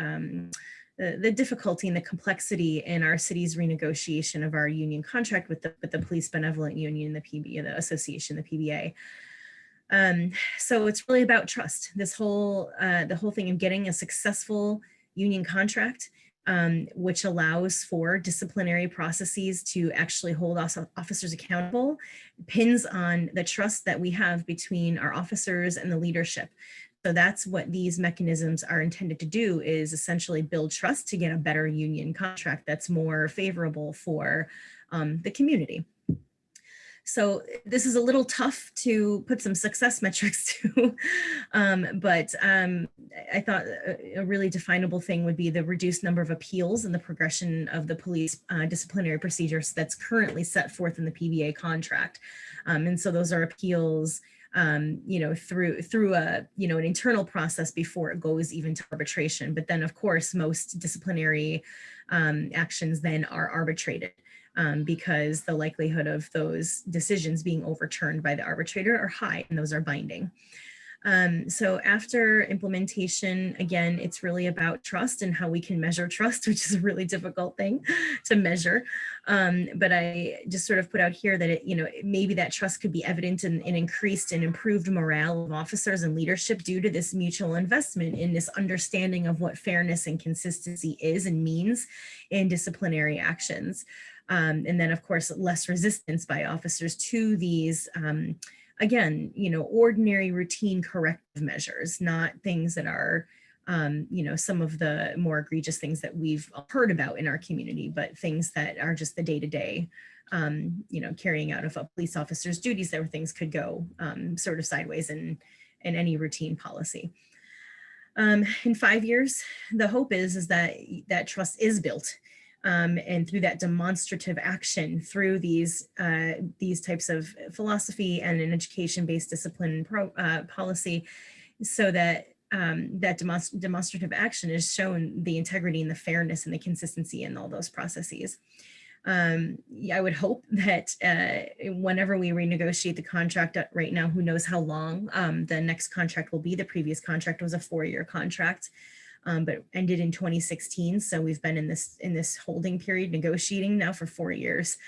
difficulty and the complexity in our city's renegotiation of our union contract with the Police Benevolent Union, the PBA, the association, the PBA. So it's really about trust. This whole the whole thing of getting a successful union contract, which allows for disciplinary processes to actually hold officers accountable, pins on the trust that we have between our officers and the leadership. So that's what these mechanisms are intended to do, is essentially build trust to get a better union contract that's more favorable for the community. So this is a little tough to put some success metrics to, but I thought a really definable thing would be the reduced number of appeals and the progression of the police disciplinary procedures that's currently set forth in the PBA contract. And so those are appeals through a, an internal process before it goes even to arbitration. But then of course, most disciplinary actions then are arbitrated because the likelihood of those decisions being overturned by the arbitrator are high, and those are binding. So after implementation, again, it's really about trust and how we can measure trust, which is a really difficult thing to measure. But I just sort of put out here that maybe that trust could be evident in increased and improved morale of officers and leadership due to this mutual investment in this understanding of what fairness and consistency is and means in disciplinary actions. And then of course, less resistance by officers to these again, ordinary routine corrective measures, not things that are, some of the more egregious things that we've heard about in our community, but things that are just the day-to-day, carrying out of a police officer's duties, where things could go sort of sideways in any routine policy. In 5 years, the hope is that that trust is built. And through that demonstrative action, through these types of philosophy and an education-based discipline policy, so that that demonstrative action is shown the integrity and the fairness and the consistency in all those processes. I would hope that whenever we renegotiate the contract right now, who knows how long the next contract will be. The previous contract was a 4-year contract. But ended in 2016. So we've been in this holding period negotiating now for 4 years.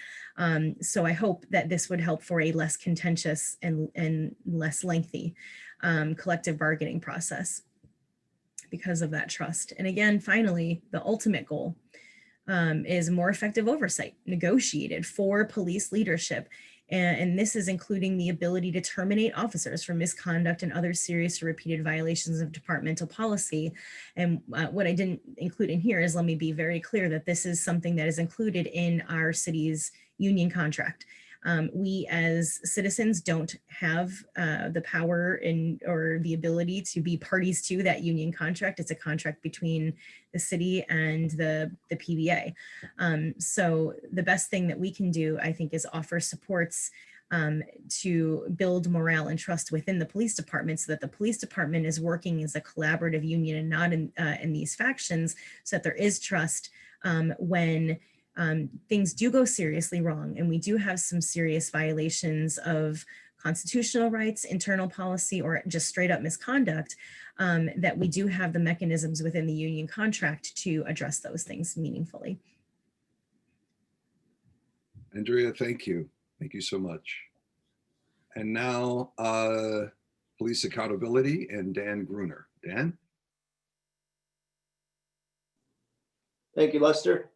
So I hope that this would help for a less contentious and less lengthy collective bargaining process. because of that trust. And again, finally, the ultimate goal is more effective oversight negotiated for police leadership. And this is including the ability to terminate officers for misconduct and other serious or repeated violations of departmental policy. And what I didn't include in here is, let me be very clear that this is something that is included in our city's union contract. We as citizens don't have the power or the ability to be parties to that union contract. It's a contract between the city and the PBA. So the best thing that we can do, I think, is offer supports to build morale and trust within the police department, so that the police department is working as a collaborative union and not in these factions, so that there is trust when things do go seriously wrong, and we do have some serious violations of constitutional rights, internal policy, or just straight up misconduct, that we do have the mechanisms within the union contract to address those things meaningfully. Andrea, thank you. Thank you so much. And now, police accountability and Dan Gruner. Dan? Thank you, Lester.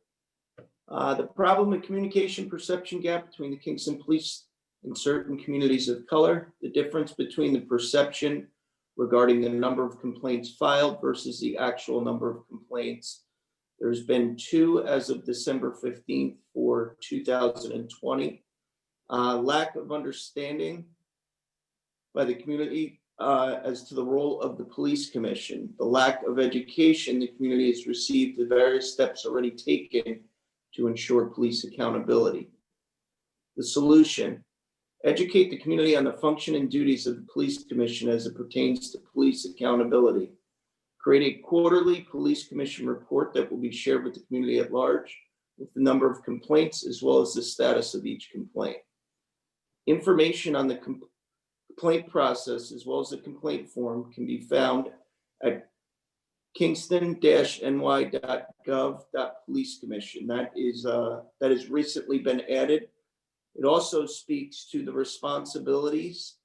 The problem and communication perception gap between the Kingston Police and certain communities of color, the difference between the perception regarding the number of complaints filed versus the actual number of complaints. There's been 2 as of December 15th for 2020. Lack of understanding by the community as to the role of the police commission, the lack of education the community has received, the various steps already taken to ensure police accountability. The solution: educate the community on the function and duties of the police commission as it pertains to police accountability. Create a quarterly police commission report that will be shared with the community at large, with the number of complaints as well as the status of each complaint. Information on the complaint process as well as the complaint form can be found at kingston-ny.gov.policecommission. That has recently been added. It also speaks to the responsibilities,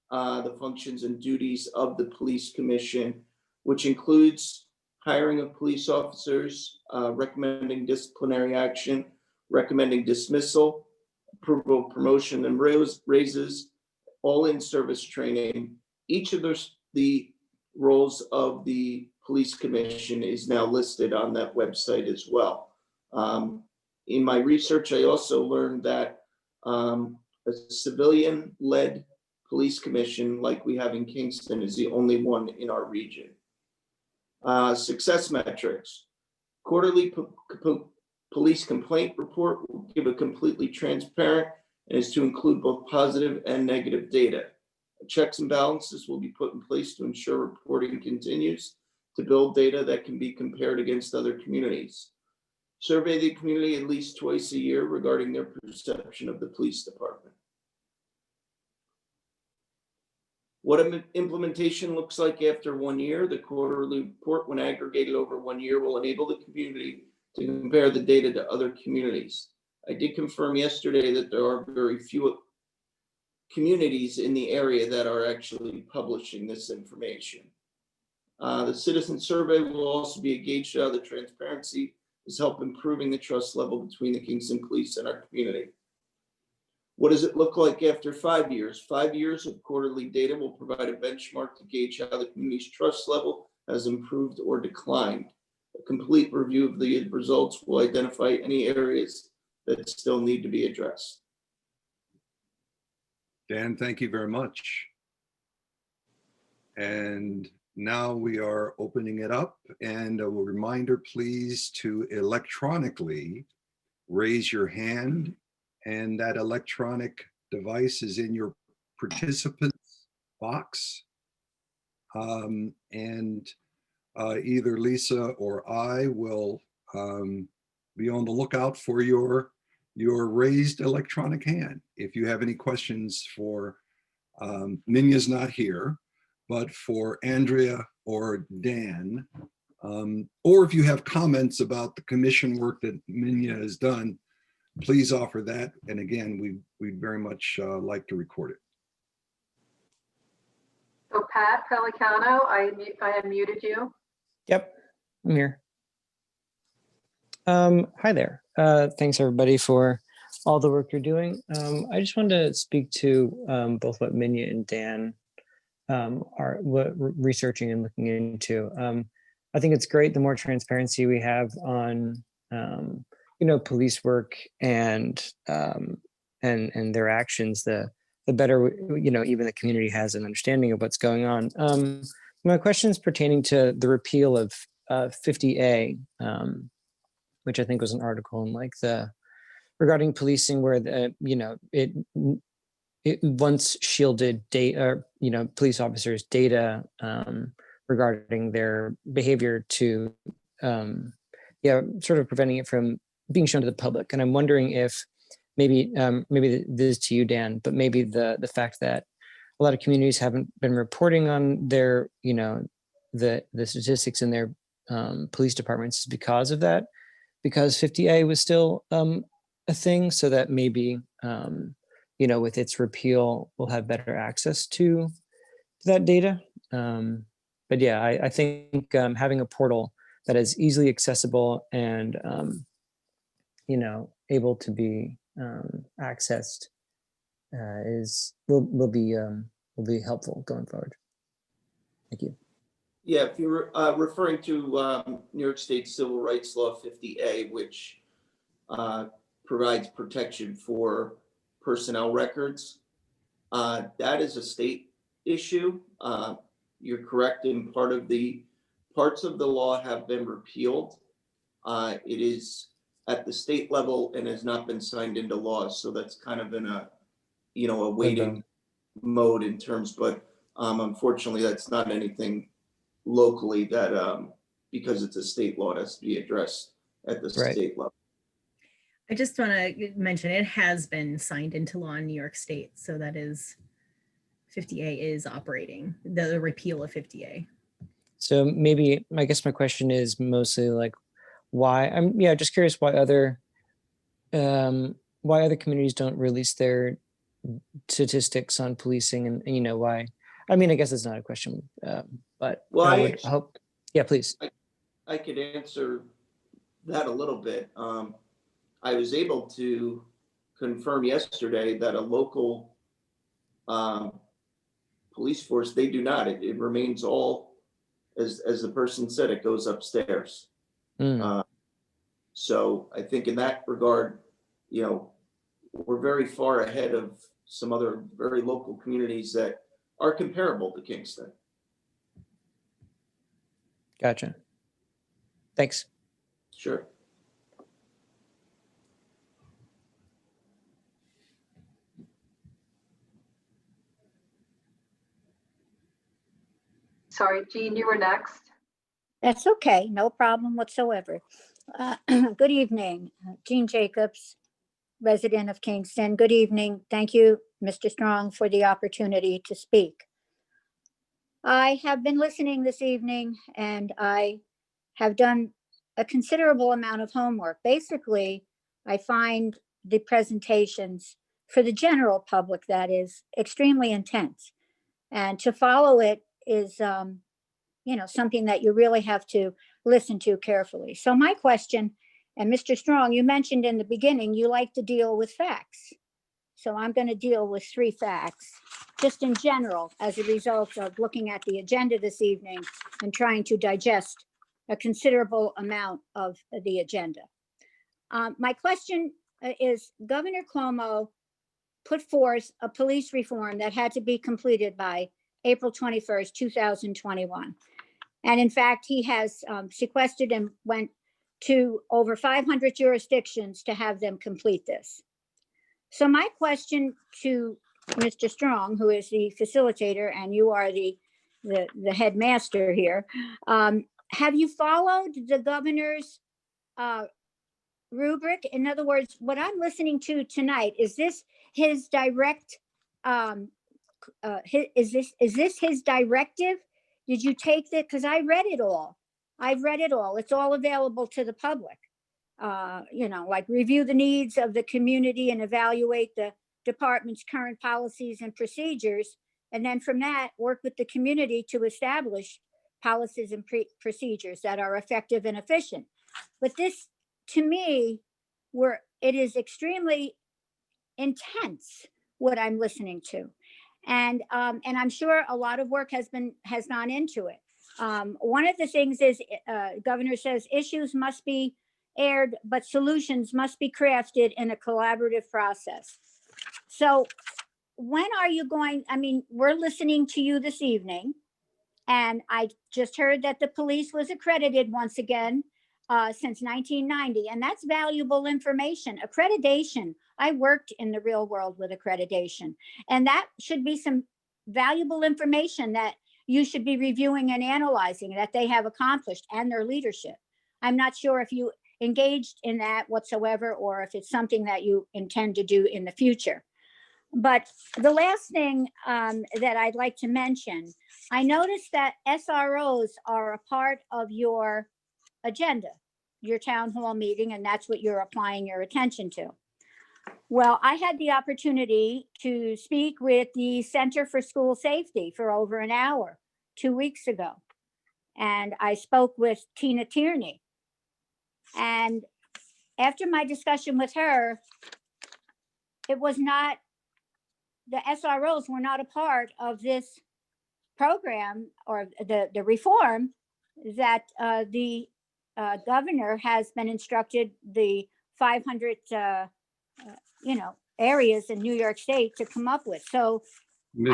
the functions and duties of the police commission, which includes hiring of police officers, recommending disciplinary action, recommending dismissal, approval of promotion and raises, all in service training. Each of the roles of the police commission is now listed on that website as well. In my research, I also learned that a civilian-led police commission like we have in Kingston is the only one in our region. Success metrics. Quarterly police complaint report will give a completely transparent and is to include both positive and negative data. Checks and balances will be put in place to ensure reporting continues to build data that can be compared against other communities. Survey the community at least twice a year regarding their perception of the police department. What implementation looks like after 1 year: the quarterly report, when aggregated over 1 year, will enable the community to compare the data to other communities. I did confirm yesterday that there are very few communities in the area that are actually publishing this information. The citizen survey will also be a gauge to how the transparency is help improving the trust level between the Kingston Police and our community. What does it look like after 5 years? 5 years of quarterly data will provide a benchmark to gauge how the community's trust level has improved or declined. A complete review of the results will identify any areas that still need to be addressed. Dan, thank you very much. And now we are opening it up, and a reminder, please, to electronically raise your hand, and that electronic device is in your participants box. Either Lisa or I will be on the lookout for your raised electronic hand. If you have any questions for, Minya's not here, but for Andrea or Dan, or if you have comments about the commission work that Minya has done, please offer that. And again, we'd very much like to record it. So Pat Pelicano, I unmuted you. Yep, I'm here. Hi there. Thanks everybody for all the work you're doing. I just wanted to speak to both what Minya and Dan are researching and looking into. I think it's great the more transparency we have on police work and their actions, the better even the community has an understanding of what's going on. My question is pertaining to the repeal of 50A, which I think was an article in like regarding policing where it once shielded data, police officers' data regarding their behavior to, sort of preventing it from being shown to the public. And I'm wondering if maybe this is to you, Dan, but maybe the fact that a lot of communities haven't been reporting on their, the statistics in their police departments is because of that, because 50A was still a thing, so that maybe, with its repeal, we'll have better access to that data. But yeah, I think having a portal that is easily accessible and, able to be accessed will be helpful going forward. Thank you. Yeah, if you're referring to New York State Civil Rights Law 50A, which provides protection for personnel records, that is a state issue. You're correct in parts of the law have been repealed. It is at the state level and has not been signed into law. So that's kind of in a waiting mode in terms, but unfortunately that's not anything locally that because it's a state law, it has to be addressed at the state level. I just want to mention it has been signed into law in New York State. So that is 50A is operating, the repeal of 50A. So maybe, I guess my question is mostly like, why, I'm just curious why other communities don't release their statistics on policing and why, I guess it's not a question, but well, I would hope, please. I could answer that a little bit. I was able to confirm yesterday that a local police force, they do not, it remains all, as the person said, it goes upstairs. So I think in that regard, we're very far ahead of some other very local communities that are comparable to Kingston. Gotcha. Thanks. Sure. Sorry, Jean, you were next. That's okay, no problem whatsoever. Good evening, Jean Jacobs, resident of Kingston. Good evening. Thank you, Mr. Strong, for the opportunity to speak. I have been listening this evening and I have done a considerable amount of homework. Basically, I find the presentations for the general public, that is, extremely intense. And to follow it is something that you really have to listen to carefully. So my question, and Mr. Strong, you mentioned in the beginning, you like to deal with facts. So I'm going to deal with 3 facts, just in general, as a result of looking at the agenda this evening and trying to digest a considerable amount of the agenda. My question is, Governor Cuomo put forth a police reform that had to be completed by April 21st, 2021. And in fact, he has sequestered and went to over 500 jurisdictions to have them complete this. So my question to Mr. Strong, who is the facilitator and you are the headmaster here, have you followed the governor's rubric? In other words, what I'm listening to tonight, is this his direct, is this his directive? Did you take that? Because I read it all. I've read it all. It's all available to the public. Like review the needs of the community and evaluate the department's current policies and procedures. And then from that, work with the community to establish policies and procedures that are effective and efficient. But this, to me, it is extremely intense what I'm listening to, and I'm sure a lot of work has gone into it. One of the things is, Governor says issues must be aired, but solutions must be crafted in a collaborative process. So when are you going? I mean, we're listening to you this evening, and I just heard that the police was accredited once again since 1990, and that's valuable information. Accreditation, I worked in the real world with accreditation, and that should be some valuable information that you should be reviewing and analyzing that they have accomplished and their leadership. I'm not sure if you engaged in that whatsoever, or if it's something that you intend to do in the future. But the last thing that I'd like to mention, I noticed that SROs are a part of your agenda, your town hall meeting, and that's what you're applying your attention to. Well, I had the opportunity to speak with the Center for School Safety for over an hour 2 weeks ago. And I spoke with Tina Tierney. And after my discussion with her, it was not, the SROs were not a part of this program or the reform that the governor has been instructed the 500 areas in New York State to come up with. So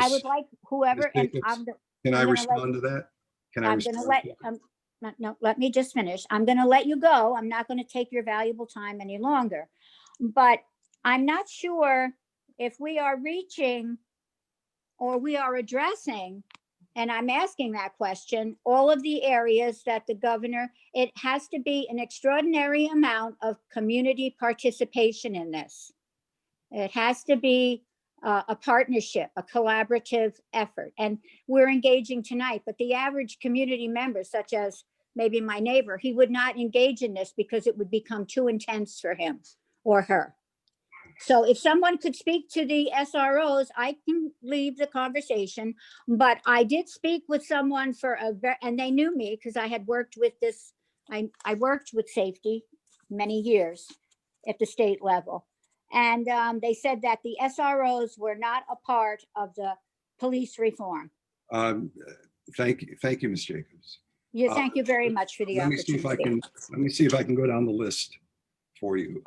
I would like whoever, and Can I respond to that? Can I respond? No, let me just finish. I'm going to let you go. I'm not going to take your valuable time any longer. But I'm not sure if we are reaching or we are addressing, and I'm asking that question, all of the areas that the governor, it has to be an extraordinary amount of community participation in this. It has to be a partnership, a collaborative effort. And we're engaging tonight, but the average community member, such as maybe my neighbor, he would not engage in this because it would become too intense for him or her. So if someone could speak to the SROs, I can leave the conversation, but I did speak with someone and they knew me because I had worked with this. I worked with safety many years at the state level. And they said that the SROs were not a part of the police reform. Thank you, Ms. Jacobs. Yeah, thank you very much for the opportunity. Let me see if I can go down the list for you.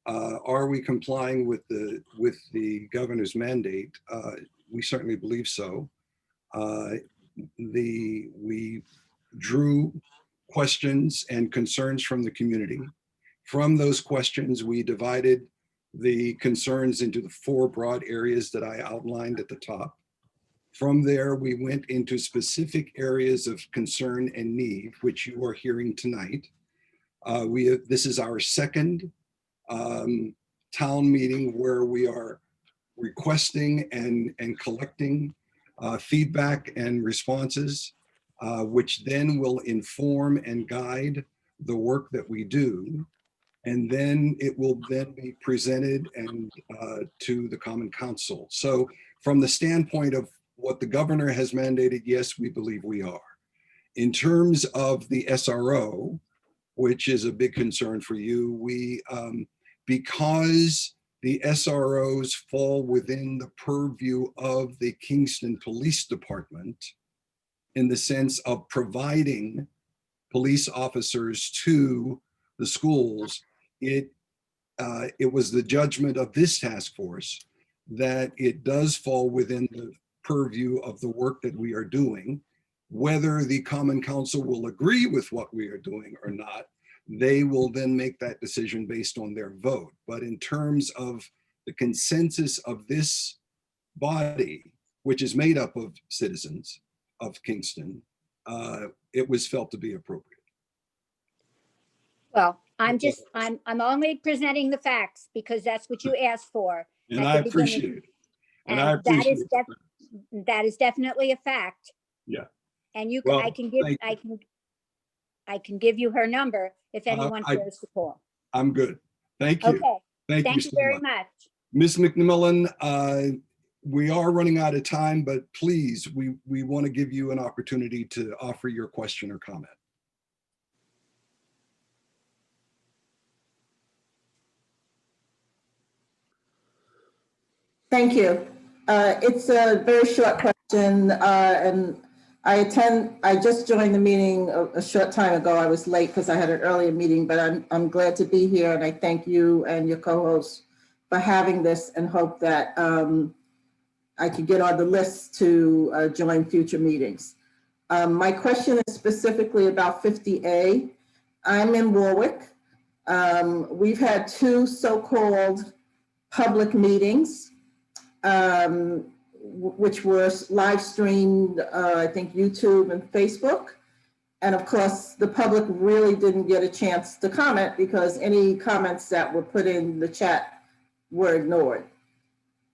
Are we complying with the governor's mandate? We certainly believe so. We drew questions and concerns from the community. From those questions, we divided the concerns into the 4 broad areas that I outlined at the top. From there, we went into specific areas of concern and need, which you are hearing tonight. This is our second town meeting where we are requesting and collecting feedback and responses, which then will inform and guide the work that we do. And then it will then be presented to the Common Council. So from the standpoint of what the governor has mandated, yes, we believe we are. In terms of the SRO, which is a big concern for you, because the SROs fall within the purview of the Kingston Police Department in the sense of providing police officers to the schools, it was the judgment of this task force that it does fall within the purview of the work that we are doing. Whether the Common Council will agree with what we are doing or not, they will then make that decision based on their vote. But in terms of the consensus of this body, which is made up of citizens of Kingston, it was felt to be appropriate. Well, I'm only presenting the facts because that's what you asked for. And I appreciate it. And I appreciate it. That is definitely a fact. Yeah. And Well, I can give you her number if anyone cares to call. I'm good. Thank you. Okay. Thank you you so very much. Ms. McNamara, we are running out of time, but please, we want to give you an opportunity to offer your question or comment. Thank you. It's a very short question, and I just joined the meeting a short time ago. I was late because I had an earlier meeting, but I'm glad to be here, and I thank you and your co-hosts for having this, and hope that I could get on the list to join future meetings. My question is specifically about 50A. I'm in Warwick. We've had two so-called public meetings, which were live streamed, I think YouTube and Facebook. And of course, the public really didn't get a chance to comment because any comments that were put in the chat were ignored.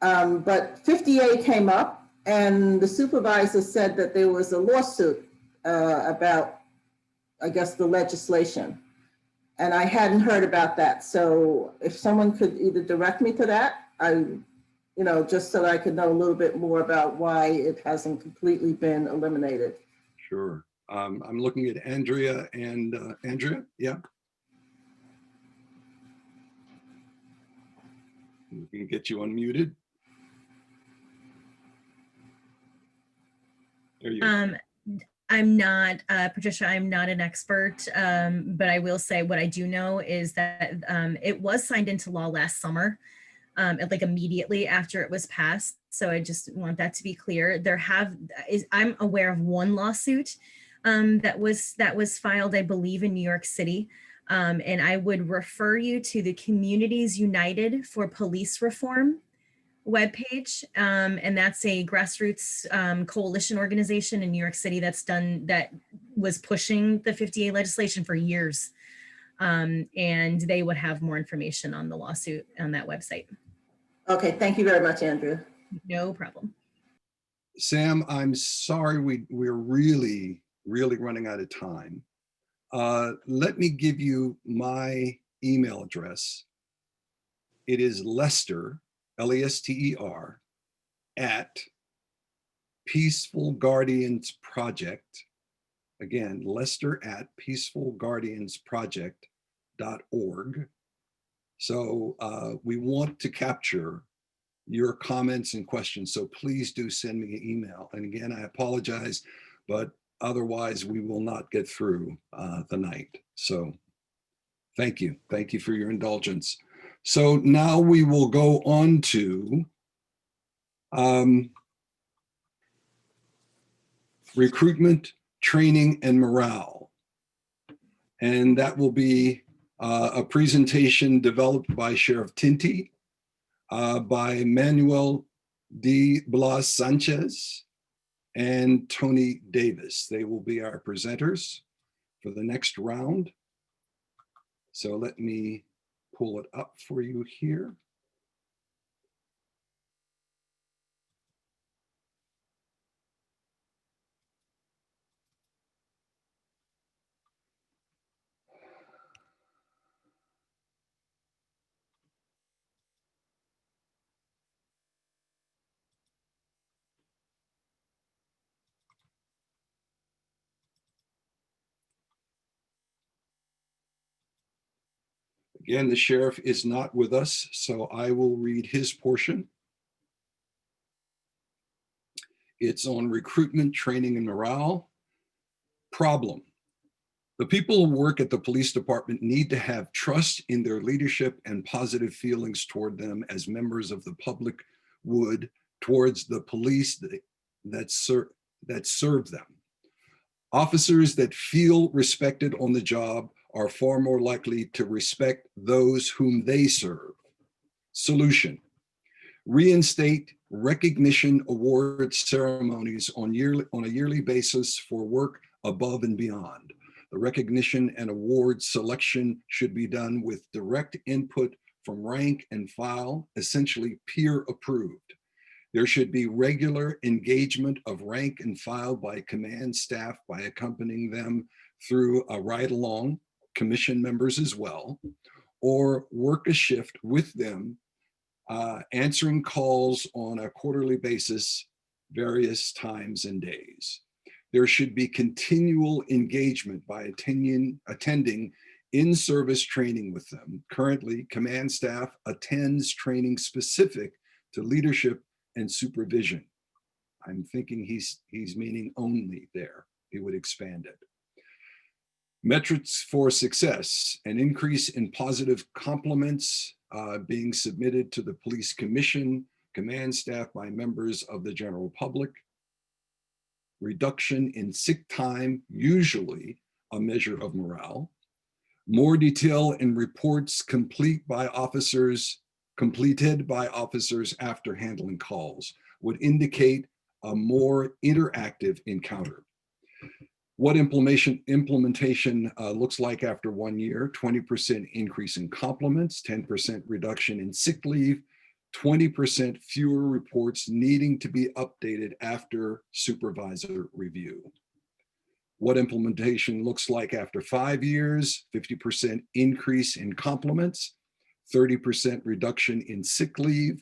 But 50A came up and the supervisor said that there was a lawsuit about, I guess, the legislation. And I hadn't heard about that. So if someone could either direct me to that, just so that I could know a little bit more about why it hasn't completely been eliminated. Sure. I'm looking at Andrea and Andrea, yeah. We can get you unmuted. There you go. I'm not, Patricia, I'm not an expert, but I will say what I do know is that it was signed into law last summer, like immediately after it was passed. So I just want that to be clear. I'm aware of one lawsuit that was filed, I believe, in New York City. And I would refer you to the Communities United for Police Reform webpage, and that's a grassroots coalition organization in New York City that was pushing the 50A legislation for years, and they would have more information on the lawsuit on that website. Okay, thank you very much, Andrea. No problem. Sam, I'm sorry, we're really running out of time. Let me give you my email address. It is Lester, Lester, at Peaceful Guardians Project. Again, Lester at peacefulguardiansproject.org. So we want to capture your comments and questions. So please do send me an email. And again, I apologize, but otherwise we will not get through the night. So thank you. Thank you for your indulgence. So now we will go on to recruitment, training, and morale. And that will be a presentation developed by Sheriff Tinty, by Manuel D. Blas Sanchez, and Tony Davis. They will be our presenters for the next round. So let me pull it up for you here. Again, the sheriff is not with us, so I will read his portion. It's on recruitment, training, and morale. Problem. The people who work at the police department need to have trust in their leadership and positive feelings toward them as members of the public would towards the police that serve them. Officers that feel respected on the job are far more likely to respect those whom they serve. Solution: reinstate recognition award ceremonies on a yearly basis for work above and beyond. The recognition and award selection should be done with direct input from rank and file, essentially peer approved. There should be regular engagement of rank and file by command staff by accompanying them through a ride-along, commission members as well, or work a shift with them answering calls on a quarterly basis, various times and days. There should be continual engagement by attending in-service training with them. Currently, command staff attends training specific to leadership and supervision. I'm thinking he's meaning only there. He would expand it. Metrics for success, an increase in positive compliments being submitted to the police commission, command staff by members of the general public. Reduction in sick time, usually a measure of morale. More detail in reports completed by officers after handling calls would indicate a more interactive encounter. What implementation looks like after 1 year: 20% increase in compliments, 10% reduction in sick leave, 20% fewer reports needing to be updated after supervisor review. What implementation looks like after 5 years: 50% increase in compliments, 30% reduction in sick leave,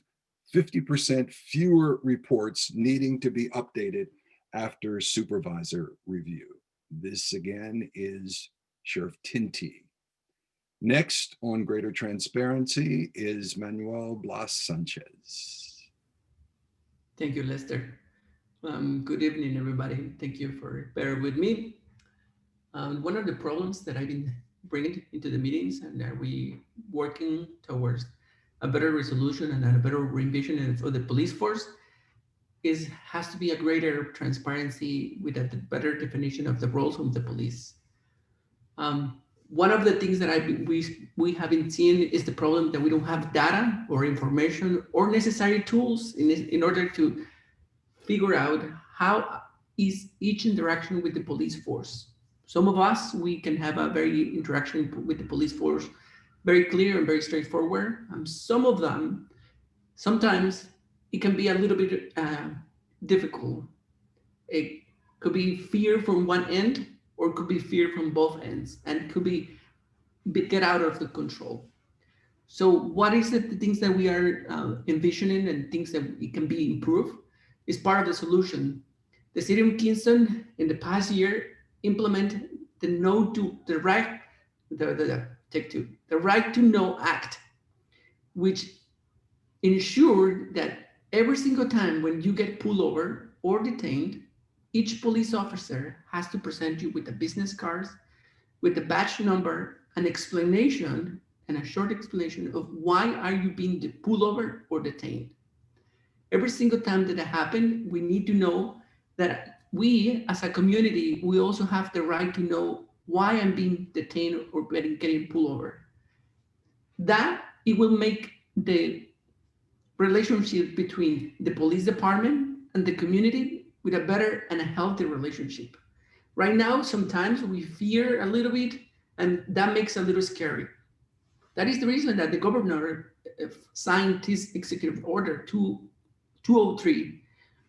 50% fewer reports needing to be updated after supervisor review. This again is Sheriff Tinty. Next on greater transparency is Manuel Blas Sanchez. Thank you, Lester. Good evening, everybody. Thank you for bearing with me. One of the problems that I've been bringing into the meetings, and are we working towards a better resolution and a better re-envision for the police force, has to be a greater transparency with a better definition of the roles of the police. One of the things that we have been seeing is the problem that we don't have data or information or necessary tools in order to figure out how is each interaction with the police force. Some of us, we can have a very interaction with the police force very clear and very straightforward. Some of them, sometimes it can be a little bit difficult. It could be fear from one end, or it could be fear from both ends, and it could be get out of the control. So what is the things that we are envisioning and things that it can be improved is part of the solution. The city of Kingston in the past year implemented the right to know act, which ensured that every single time when you get pulled over or detained, each police officer has to present you with a business card, with the badge number, an explanation, and a short explanation of why are you being pulled over or detained. Every single time that happens, we need to know that we, as a community, we also have the right to know why I'm being detained or getting pulled over. That it will make the relationship between the police department and the community with a better and a healthy relationship. Right now, sometimes we fear a little bit, and that makes it a little scary. That is the reason that the governor signed this executive order 203,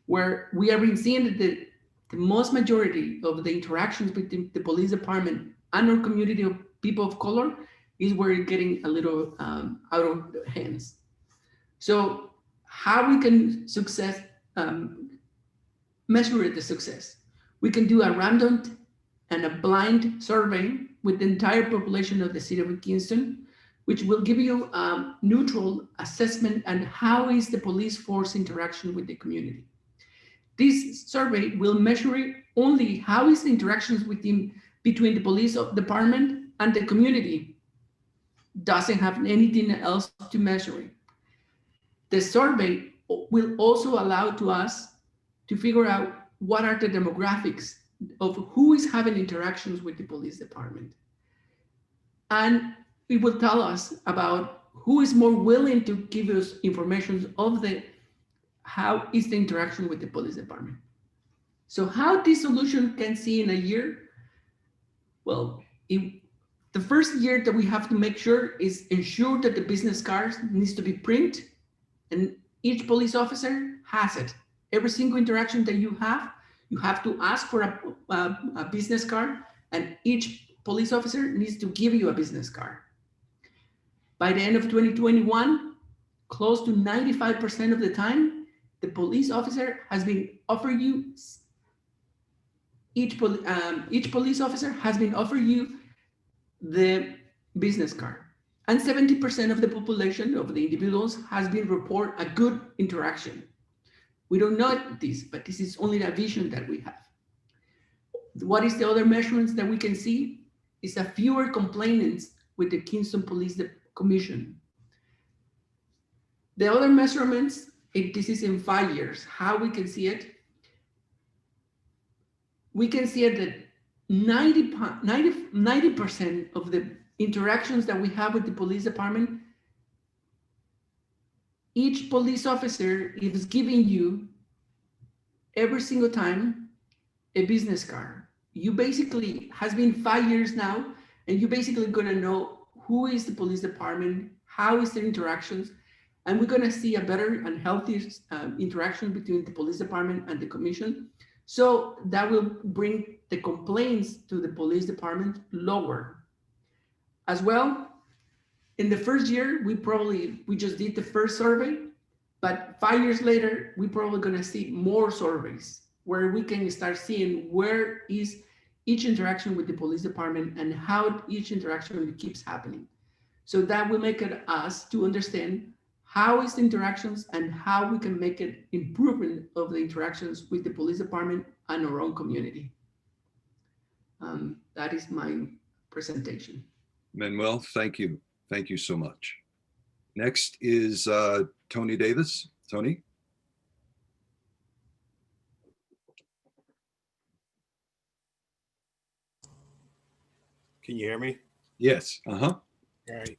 where we have been seeing that the most majority of the interactions between the police department and our community of people of color is where it's getting a little out of hands. So how we can measure the success? We can do a random and a blind survey with the entire population of the city of Kingston, which will give you a neutral assessment and how is the police force interaction with the community. This survey will measure only how is the interactions between the police department and the community. Doesn't have anything else to measure. The survey will also allow to us to figure out what are the demographics of who is having interactions with the police department. And it will tell us about who is more willing to give us information of how is the interaction with the police department. So how this solution can see in a year? Well, the first year that we have to make sure is ensure that the business card needs to be printed and each police officer has it. Every single interaction that you have to ask for a business card, and each police officer needs to give you a business card. By the end of 2021, close to 95% of the time, the police officer has been offering you, each police officer has been offering you the business card. And 70% of the population, of the individuals, has been report a good interaction. We don't know this, but this is only a vision that we have. What is the other measurements that we can see? Is a fewer complainants with the Kingston Police Commission. The other measurements, this is in 5 years, how we can see it. We can see it that 90% of the interactions that we have with the police department, each police officer is giving you every single time a business card. You basically, has been 5 years now, and you're basically gonna know who is the police department, how is their interactions, and we're gonna see a better and healthier interaction between the police department and the commission. So that will bring the complaints to the police department lower. As well, in the first year, we just did the first survey, but 5 years later, we're probably gonna see more surveys where we can start seeing where is each interaction with the police department and how each interaction keeps happening. So that will make it us to understand how is the interactions and how we can make it improvement of the interactions with the police department and our own community. That is my presentation. Manuel, thank you. Thank you so much. Next is Tony Davis. Tony? Can you hear me? Yes. Uh-huh. All right.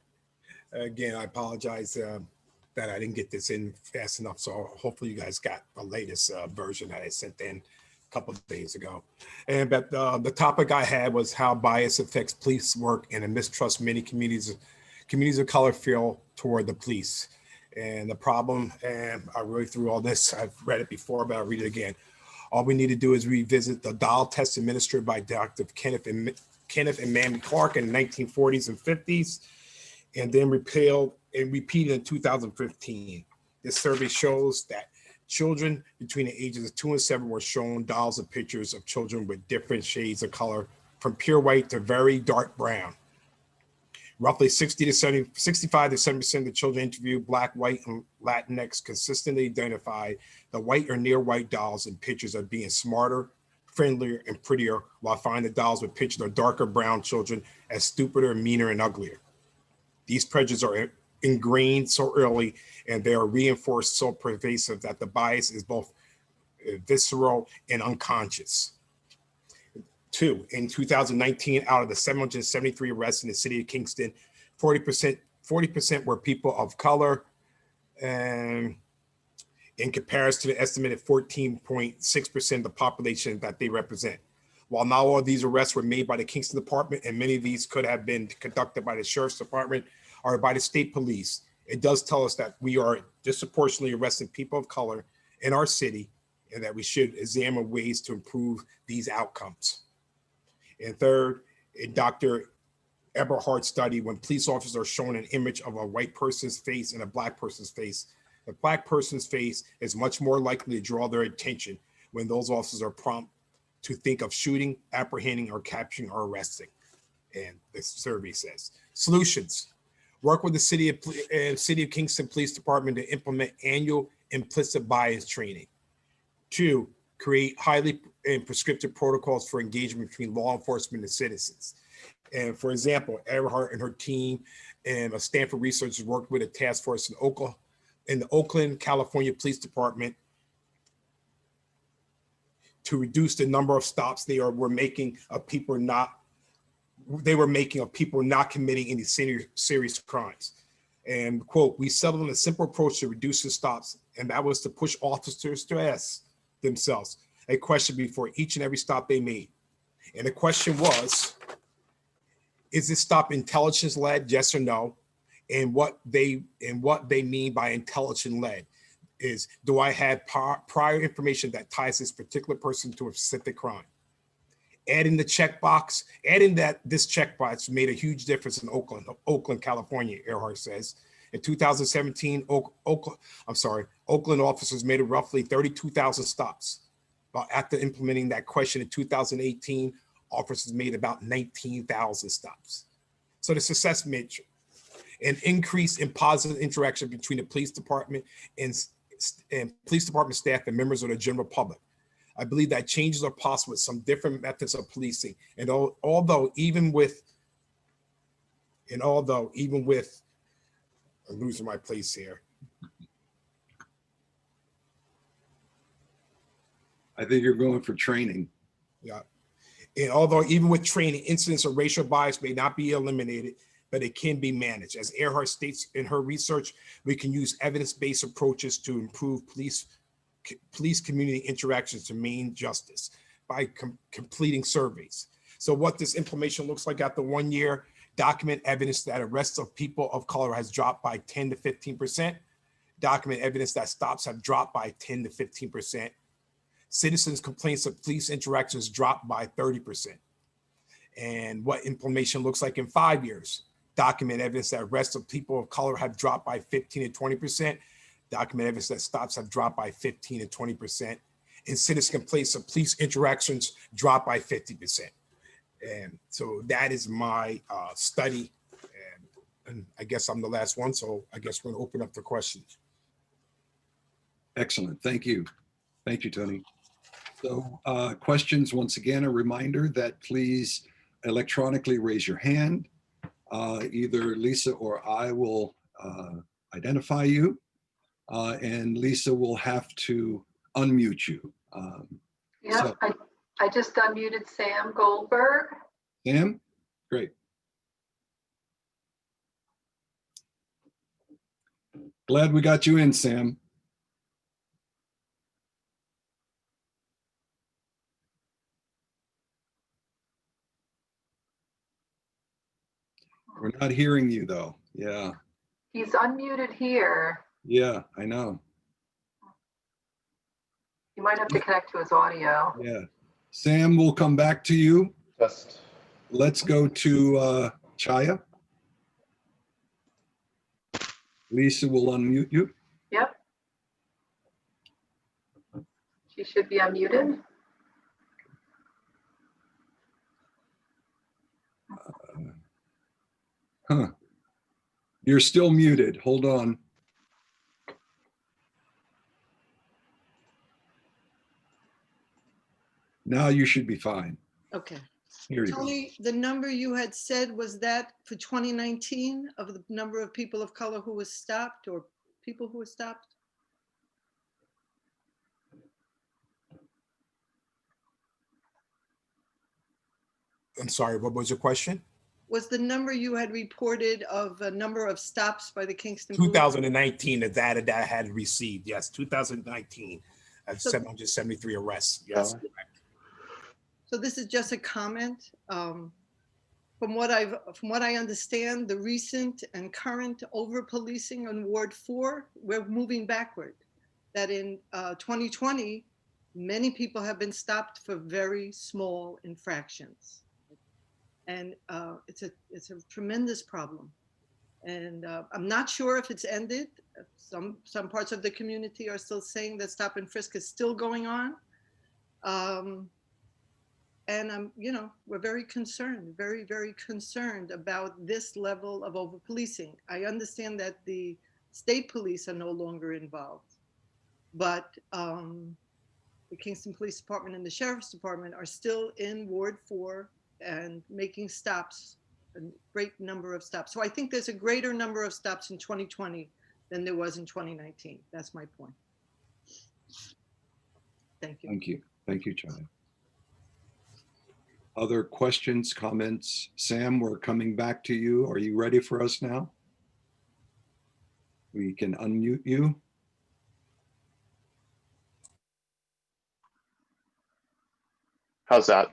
Again, I apologize that I didn't get this in fast enough. So hopefully you guys got the latest version that I sent in a couple of days ago. But the topic I had was how bias affects police work and the mistrust many communities of color feel toward the police. And the problem, and I really threw all this, I've read it before, but I'll read it again. All we need to do is revisit the dial test administered by Dr. Kenneth and Mamie Clark in the 1940s and 50s, and then repeated in 2015. This survey shows that children between the ages of 2 and 7 were shown dolls of pictures of children with different shades of color, from pure white to very dark brown. Roughly 65 to 70% of the children interviewed, Black, white, and Latinx, consistently identified the white or near white dolls in pictures of being smarter, friendlier, and prettier, while finding the dolls with pictures of darker brown children as stupider, meaner, and uglier. These prejudices are ingrained so early, and they are reinforced so pervasive that the bias is both visceral and unconscious. 2, in 2019, out of the 773 arrests in the city of Kingston, 40% were people of color, and in comparison to the estimated 14.6% of the population that they represent. While not all of these arrests were made by the Kingston Department, and many of these could have been conducted by the Sheriff's Department or by the state police, it does tell us that we are disproportionately arresting people of color in our city, and that we should examine ways to improve these outcomes. And third, in Dr. Eberhardt's study, when police officers are shown an image of a white person's face and a Black person's face, the Black person's face is much more likely to draw their attention when those officers are prompt to think of shooting, apprehending, or capturing or arresting. And the survey says, solutions: work with the City of Kingston Police Department to implement annual implicit bias training. 2, create highly prescriptive protocols for engagement between law enforcement and citizens. And for example, Eberhardt and her team and Stanford researchers worked with a task force in the Oakland, California Police Department to reduce the number of stops they were making of people not committing any serious crimes. And quote, we settled on a simple approach to reduce the stops, and that was to push officers to ask themselves a question before each and every stop they made. And the question was, is this stop intelligence led, yes or no? And what they mean by intelligence led is, do I have prior information that ties this particular person to a specific crime? Adding this checkbox made a huge difference in Oakland, California, Eberhardt says. In 2017, Oakland officers made roughly 32,000 stops. But after implementing that question in 2018, officers made about 19,000 stops. So the success metric, an increase in positive interaction between the police department and police department staff and members of the general public. I believe that changes are possible with some different methods of policing. And although even with, I'm losing my place here. I think you're going for training. Yeah. And although even with training, incidents of racial bias may not be eliminated, but it can be managed. As Earhart states in her research, we can use evidence-based approaches to improve police community interactions to maintain justice by completing surveys. So what this information looks like after 1 year, document evidence that arrests of people of color has dropped by 10 to 15%. Document evidence that stops have dropped by 10 to 15%. Citizens' complaints of police interactions dropped by 30%. And what information looks like in 5 years, document evidence that arrests of people of color have dropped by 15 to 20%. Document evidence that stops have dropped by 15 to 20%. And citizen complaints of police interactions dropped by 50%. And so that is my study. And I guess I'm the last one, so I guess we're gonna open up for questions. Excellent, thank you. Thank you, Tony. So questions, once again, a reminder that please electronically raise your hand. Either Lisa or I will identify you, and Lisa will have to unmute you. Yeah, I just unmuted Sam Goldberg. Sam, great. Glad we got you in, Sam. We're not hearing you though. Yeah. He's unmuted here. Yeah, I know. You might have to connect to his audio. Yeah. Sam, we'll come back to you. Just Let's go to Chaya. Lisa will unmute you. Yep. She should be unmuted. Huh. You're still muted. Hold on. Now you should be fine. Okay. Here you go. Tony, the number you had said, was that for 2019 of the number of people of color who was stopped or people who were stopped? I'm sorry, what was your question? Was the number you had reported of a number of stops by the Kingston Police? 2019, the data that I had received, yes, 2019, 773 arrests, yes. So this is just a comment. From what I understand, the recent and current over-policing on Ward 4, we're moving backward. That in 2020, many people have been stopped for very small infractions. And it's a tremendous problem. And I'm not sure if it's ended. Some parts of the community are still saying that stop and frisk is still going on. And we're very concerned, very, very concerned about this level of over-policing. I understand that the state police are no longer involved, but the Kingston Police Department and the Sheriff's Department are still in Ward 4 and making stops, a great number of stops. So I think there's a greater number of stops in 2020 than there was in 2019. That's my point. Thank you. Thank you. Thank you, Chaya. Other questions, comments? Sam, we're coming back to you. Are you ready for us now? We can unmute you. how's that?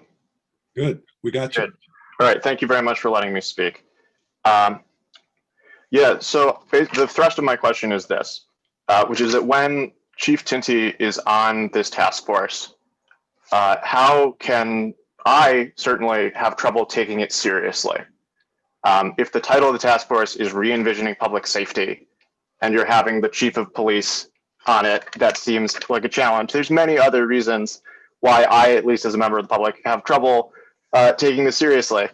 Good, we got you. Good. All right, thank you very much for letting me speak. Yeah, so the thrust of my question is this, which is that when Chief Tinty is on this task force, how can I certainly have trouble taking it seriously? If the title of the task force is Re-envisioning Public Safety, and you're having the chief of police on it, that seems like a challenge. There's many other reasons why I, at least as a member of the public, have trouble taking this seriously.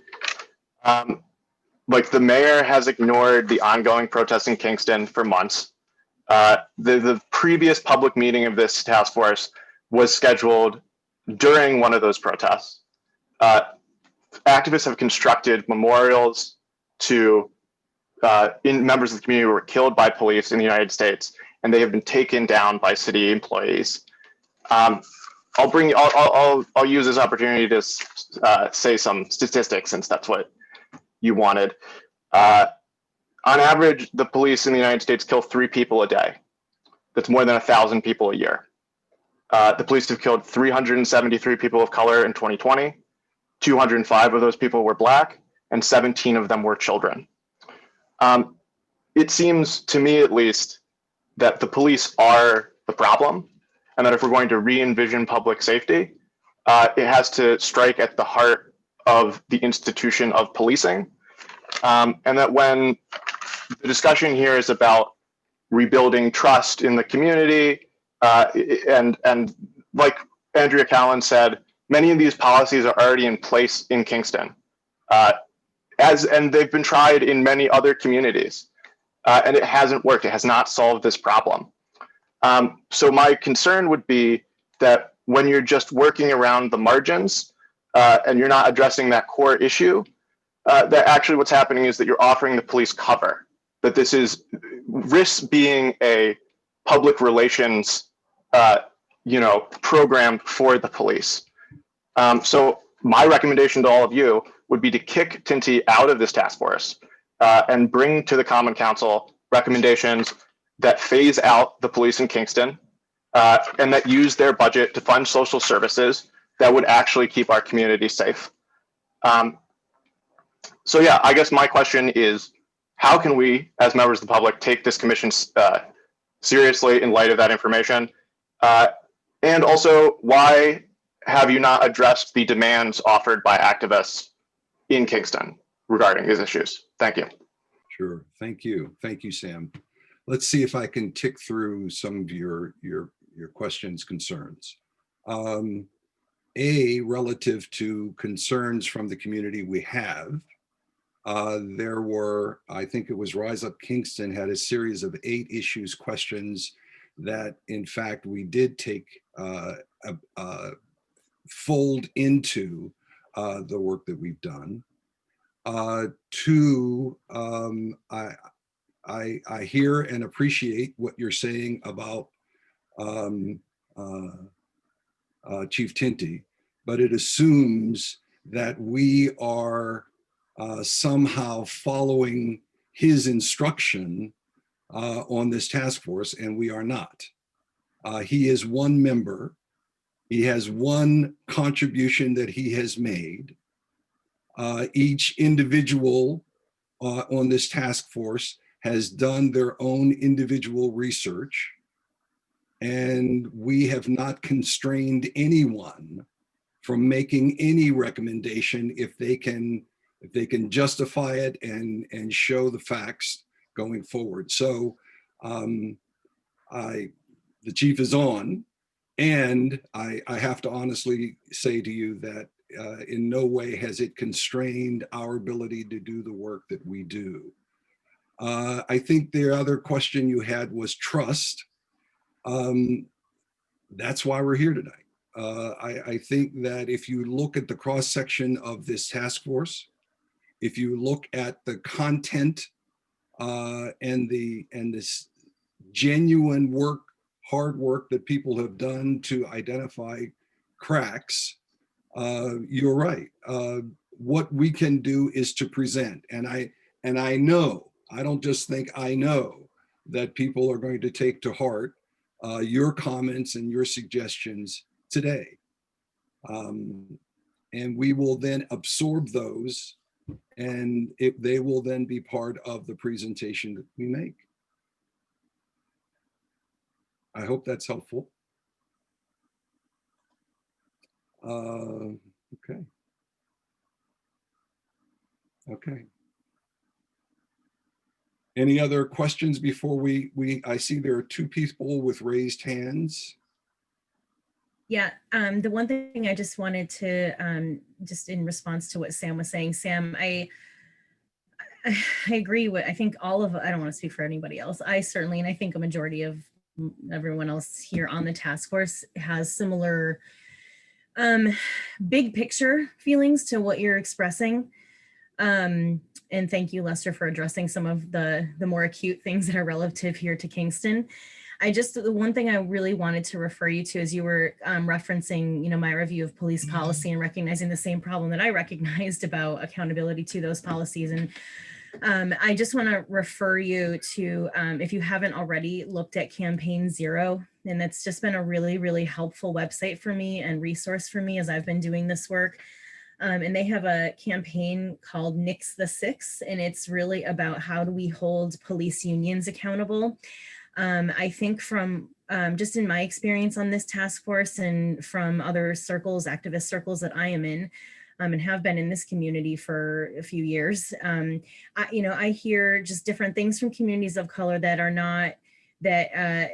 Like the mayor has ignored the ongoing protests in Kingston for months. The previous public meeting of this task force was scheduled during one of those protests. Activists have constructed memorials to members of the community who were killed by police in the United States, and they have been taken down by city employees. I'll use this opportunity to say some statistics, since that's what you wanted. On average, the police in the United States kill 3 people a day. That's more than 1,000 people a year. The police have killed 373 people of color in 2020. 205 of those people were Black, and 17 of them were children. It seems to me, at least, that the police are the problem, and that if we're going to re-envision public safety, it has to strike at the heart of the institution of policing. And that when the discussion here is about rebuilding trust in the community, and like Andrea Cowan said, many of these policies are already in place in Kingston, and they've been tried in many other communities, and it hasn't worked. It has not solved this problem. So my concern would be that when you're just working around the margins and you're not addressing that core issue, that actually what's happening is that you're offering the police cover, that this is risks being a public relations program for the police. So my recommendation to all of you would be to kick Tinty out of this task force and bring to the Common Council recommendations that phase out the police in Kingston and that use their budget to fund social services that would actually keep our community safe. So yeah, I guess my question is, how can we, as members of the public, take this commission seriously in light of that information? And also, why have you not addressed the demands offered by activists in Kingston regarding these issues? Thank you. Sure. Thank you. Thank you, Sam. Let's see if I can tick through some of your questions, concerns. Relative to concerns from the community we have, there were, I think it was Rise Up Kingston had a series of 8 issues, questions that in fact we did take fold into the work that we've done. 2, I hear and appreciate what you're saying about Chief Tinty, but it assumes that we are somehow following his instruction on this task force, and we are not. He is one member. He has one contribution that he has made. Each individual on this task force has done their own individual research, and we have not constrained anyone from making any recommendation if they can justify it and show the facts going forward. So the chief is on, and I have to honestly say to you that in no way has it constrained our ability to do the work that we do. I think the other question you had was trust. That's why we're here tonight. I think that if you look at the cross-section of this task force, if you look at the content and this genuine work, hard work that people have done to identify cracks, you're right. What we can do is to present, and I know, I don't just think, I know that people are going to take to heart your comments and your suggestions today. And we will then absorb those, and they will then be part of the presentation that we make. I hope that's helpful. Okay. Okay. Any other questions before I see there are two people with raised hands. Yeah, the one thing I just wanted to, just in response to what Sam was saying, Sam, I agree with, I think all of, I don't want to speak for anybody else. I certainly, and I think a majority of everyone else here on the task force has similar big picture feelings to what you're expressing. And thank you, Lester, for addressing some of the more acute things that are relative here to Kingston. The one thing I really wanted to refer you to as you were referencing, my review of police policy and recognizing the same problem that I recognized about accountability to those policies. And I just want to refer you to, if you haven't already looked at Campaign Zero, and that's just been a really, really helpful website for me and resource for me as I've been doing this work. And they have a campaign called Nix the Six, and it's really about how do we hold police unions accountable. I think from just in my experience on this task force and from other circles, activist circles that I am in, and have been in this community for a few years, I hear just different things from communities of color that are not, that,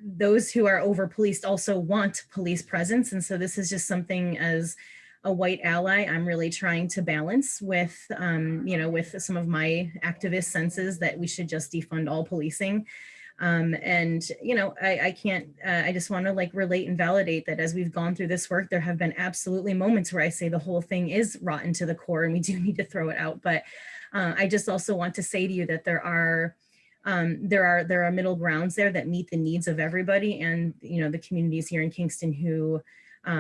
those who are over policed also want police presence. And so this is just something as a white ally, I'm really trying to balance with, with some of my activist senses that we should just defund all policing. I can't, I just want to relate and validate that as we've gone through this work, there have been absolutely moments where I say the whole thing is rotten to the core and we do need to throw it out. But I just also want to say to you that there are middle grounds there that meet the needs of everybody, and the communities here in Kingston who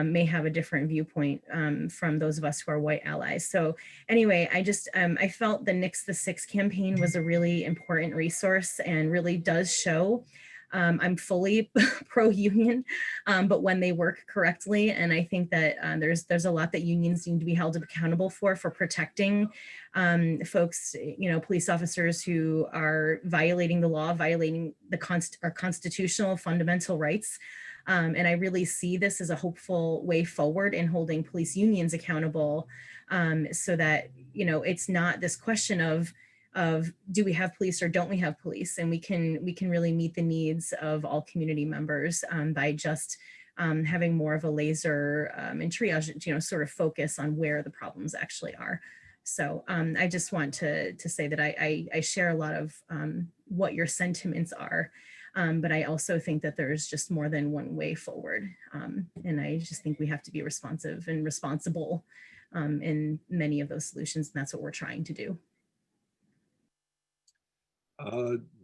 may have a different viewpoint from those of us who are white allies. So anyway, I felt the Nix the Six campaign was a really important resource and really does show I'm fully pro-union, but when they work correctly, and I think that there's a lot that unions need to be held accountable for protecting folks, police officers who are violating the law, violating our constitutional fundamental rights. And I really see this as a hopeful way forward in holding police unions accountable, so that, it's not this question of do we have police or don't we have police? And we can really meet the needs of all community members by just having more of a laser and triage, sort of focus on where the problems actually are. So I just want to say that I share a lot of what your sentiments are. But I also think that there's just more than one way forward. And I just think we have to be responsive and responsible in many of those solutions. And that's what we're trying to do.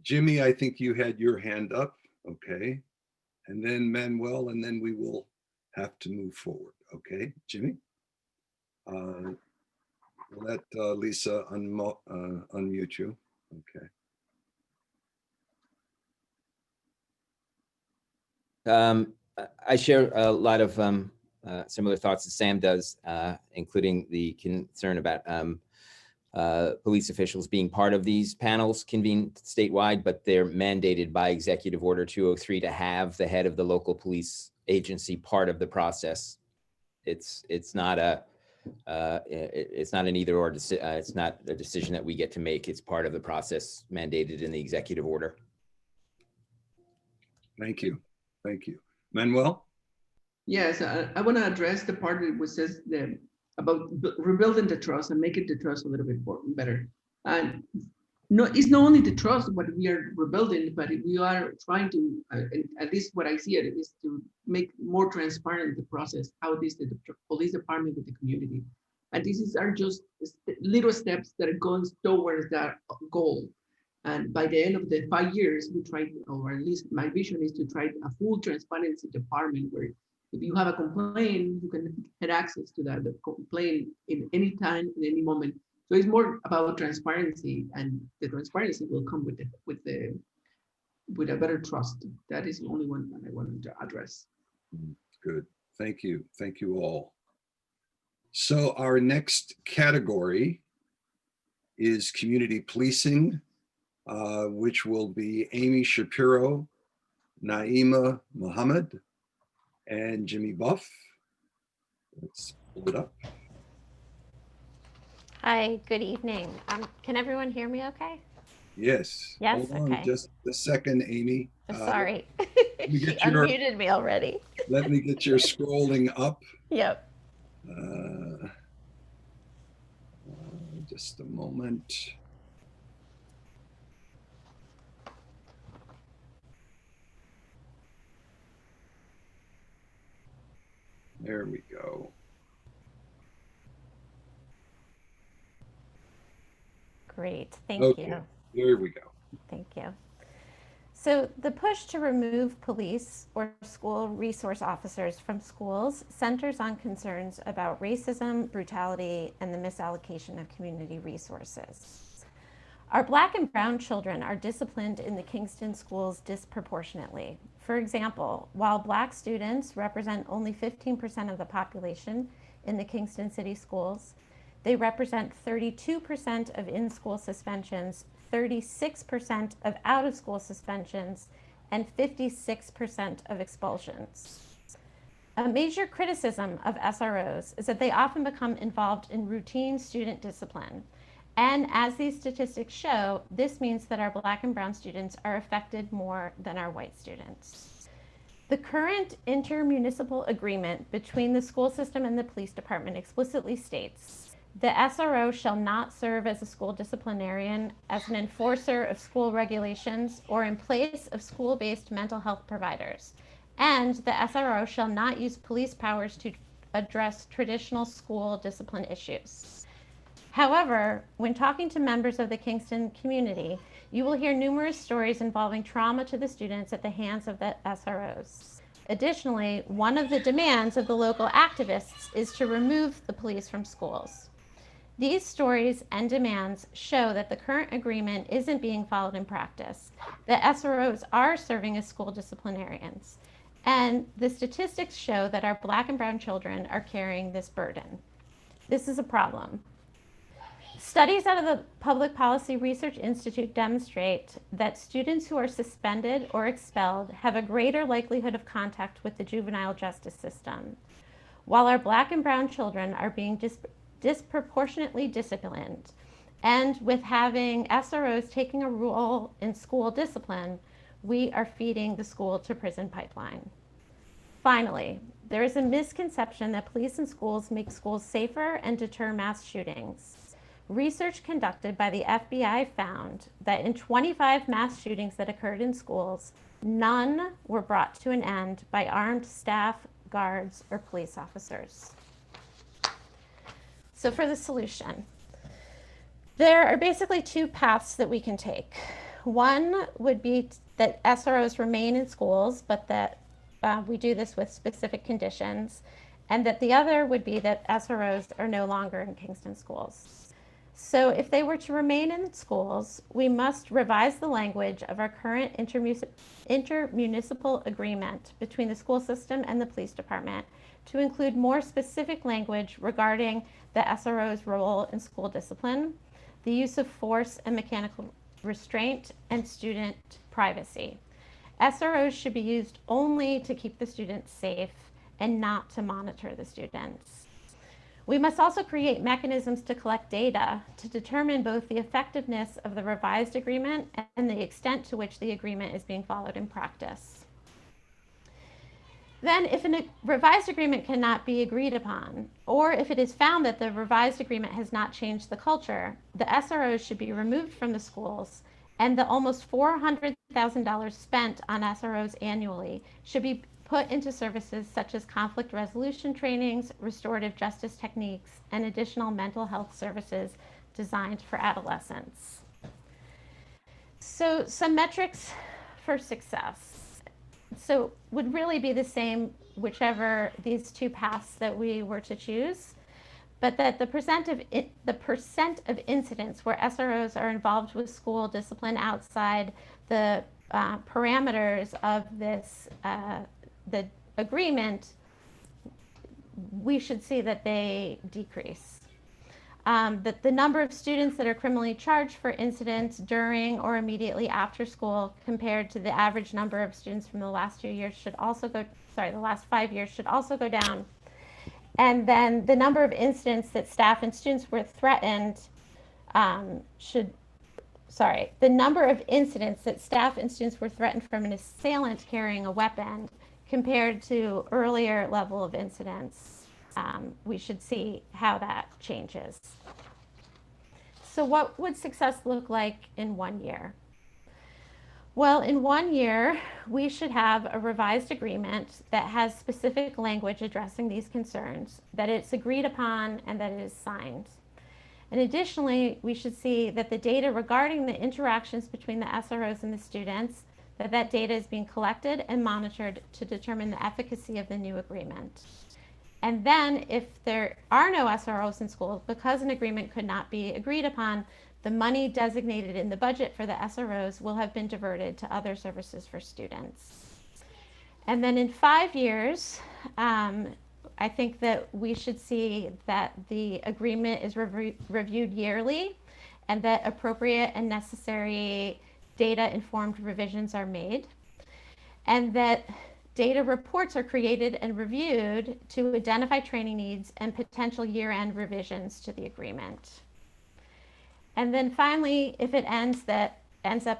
Jimmy, I think you had your hand up. Okay. And then Manuel, and then we will have to move forward. Okay, Jimmy? Let Lisa unmute you. Okay. I share a lot of similar thoughts as Sam does, including the concern about police officials being part of these panels convened statewide, but they're mandated by Executive Order 203 to have the head of the local police agency part of the process. It's not an either or. It's not a decision that we get to make. It's part of the process mandated in the executive order. Thank you. Thank you. Manuel? Yes, I want to address the part that says about rebuilding the trust and making the trust a little bit better. And no, it's not only the trust what we are rebuilding, but we are trying to, at least what I see it is to make more transparent the process, how it is that the police department with the community. And these are just little steps that are going towards that goal. And by the end of the 5 years, we try, or at least my vision is to try a full transparency department where if you have a complaint, you can get access to that the complaint in any time, in any moment. So it's more about transparency, and the transparency will come with a better trust. That is the only one that I wanted to address. Good. Thank you. Thank you all. So our next category is community policing, which will be Amy Shapiro, Naima Muhammad, and Jimmy Buff. Let's pull it up. Hi, good evening. Can everyone hear me okay? Yes. Yes, Hold on okay. just a second, Amy. Sorry. Let me She get your, unmuted me already. let me get your scrolling up. Yep. Just a moment. There we go. Great, thank Okay, you. there we go. Thank you. So the push to remove police or school resource officers from schools centers on concerns about racism, brutality, and the misallocation of community resources. Our Black and brown children are disciplined in the Kingston schools disproportionately. For example, while Black students represent only 15% of the population in the Kingston City schools, they represent 32% of in-school suspensions, 36% of out-of-school suspensions, and 56% of expulsions. A major criticism of SROs is that they often become involved in routine student discipline. And as these statistics show, this means that our Black and brown students are affected more than our white students. The current intermunicipal agreement between the school system and the police department explicitly states, the SRO shall not serve as a school disciplinarian, as an enforcer of school regulations, or in place of school-based mental health providers. And the SRO shall not use police powers to address traditional school discipline issues. However, when talking to members of the Kingston community, you will hear numerous stories involving trauma to the students at the hands of the SROs. Additionally, one of the demands of the local activists is to remove the police from schools. These stories and demands show that the current agreement isn't being followed in practice. The SROs are serving as school disciplinarians, and the statistics show that our Black and brown children are carrying this burden. This is a problem. Studies out of the Public Policy Research Institute demonstrate that students who are suspended or expelled have a greater likelihood of contact with the juvenile justice system. While our Black and brown children are being disproportionately disciplined, and with having SROs taking a role in school discipline, we are feeding the school to prison pipeline. Finally, there is a misconception that police and schools make schools safer and deter mass shootings. Research conducted by the FBI found that in 25 mass shootings that occurred in schools, none were brought to an end by armed staff, guards, or police officers. So for the solution, there are basically two paths that we can take. One would be that SROs remain in schools, but that we do this with specific conditions, and that the other would be that SROs are no longer in Kingston schools. So if they were to remain in schools, we must revise the language of our current intermunicipal agreement between the school system and the police department to include more specific language regarding the SRO's role in school discipline, the use of force and mechanical restraint, and student privacy. SROs should be used only to keep the students safe and not to monitor the students. We must also create mechanisms to collect data to determine both the effectiveness of the revised agreement and the extent to which the agreement is being followed in practice. Then, if a revised agreement cannot be agreed upon, or if it is found that the revised agreement has not changed the culture, the SROs should be removed from the schools, and the almost $400,000 spent on SROs annually should be put into services such as conflict resolution trainings, restorative justice techniques, and additional mental health services designed for adolescents. So some metrics for success. So would really be the same whichever these two paths that we were to choose, but that the percent of incidents where SROs are involved with school discipline outside the parameters of this the agreement, we should see that they decrease. That the number of students that are criminally charged for incidents during or immediately after school compared to the average number of students from the last 2 years should also go, the last 5 years should also go down. And then the number of incidents that staff and students were threatened should the number of incidents that staff and students were threatened from an assailant carrying a weapon compared to earlier level of incidents, we should see how that changes. So what would success look like in 1 year? Well, in 1 year, we should have a revised agreement that has specific language addressing these concerns, that it's agreed upon, and that it is signed. And additionally, we should see that the data regarding the interactions between the SROs and the students, that data is being collected and monitored to determine the efficacy of the new agreement. And then if there are no SROs in schools, because an agreement could not be agreed upon, the money designated in the budget for the SROs will have been diverted to other services for students. And then in 5 years, I think that we should see that the agreement is reviewed yearly and that appropriate and necessary data-informed revisions are made, and that data reports are created and reviewed to identify training needs and potential year-end revisions to the agreement. And then finally, if it ends up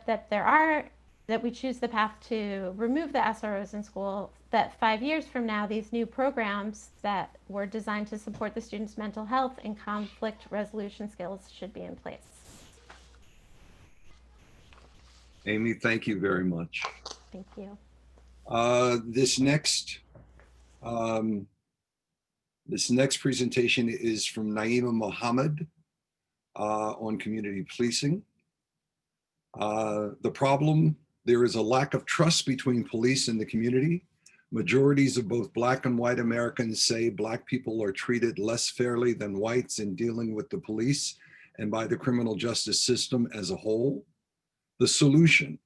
that we choose the path to remove the SROs in school, that 5 years from now, these new programs that were designed to support the students' mental health and conflict resolution skills should be in place. Amy, thank you very much. Thank you. This next presentation is from Naima Mohammed on community policing. The problem: there is a lack of trust between police and the community. Majorities of both Black and white Americans say Black people are treated less fairly than whites in dealing with the police and by the criminal justice system as a whole. The solution: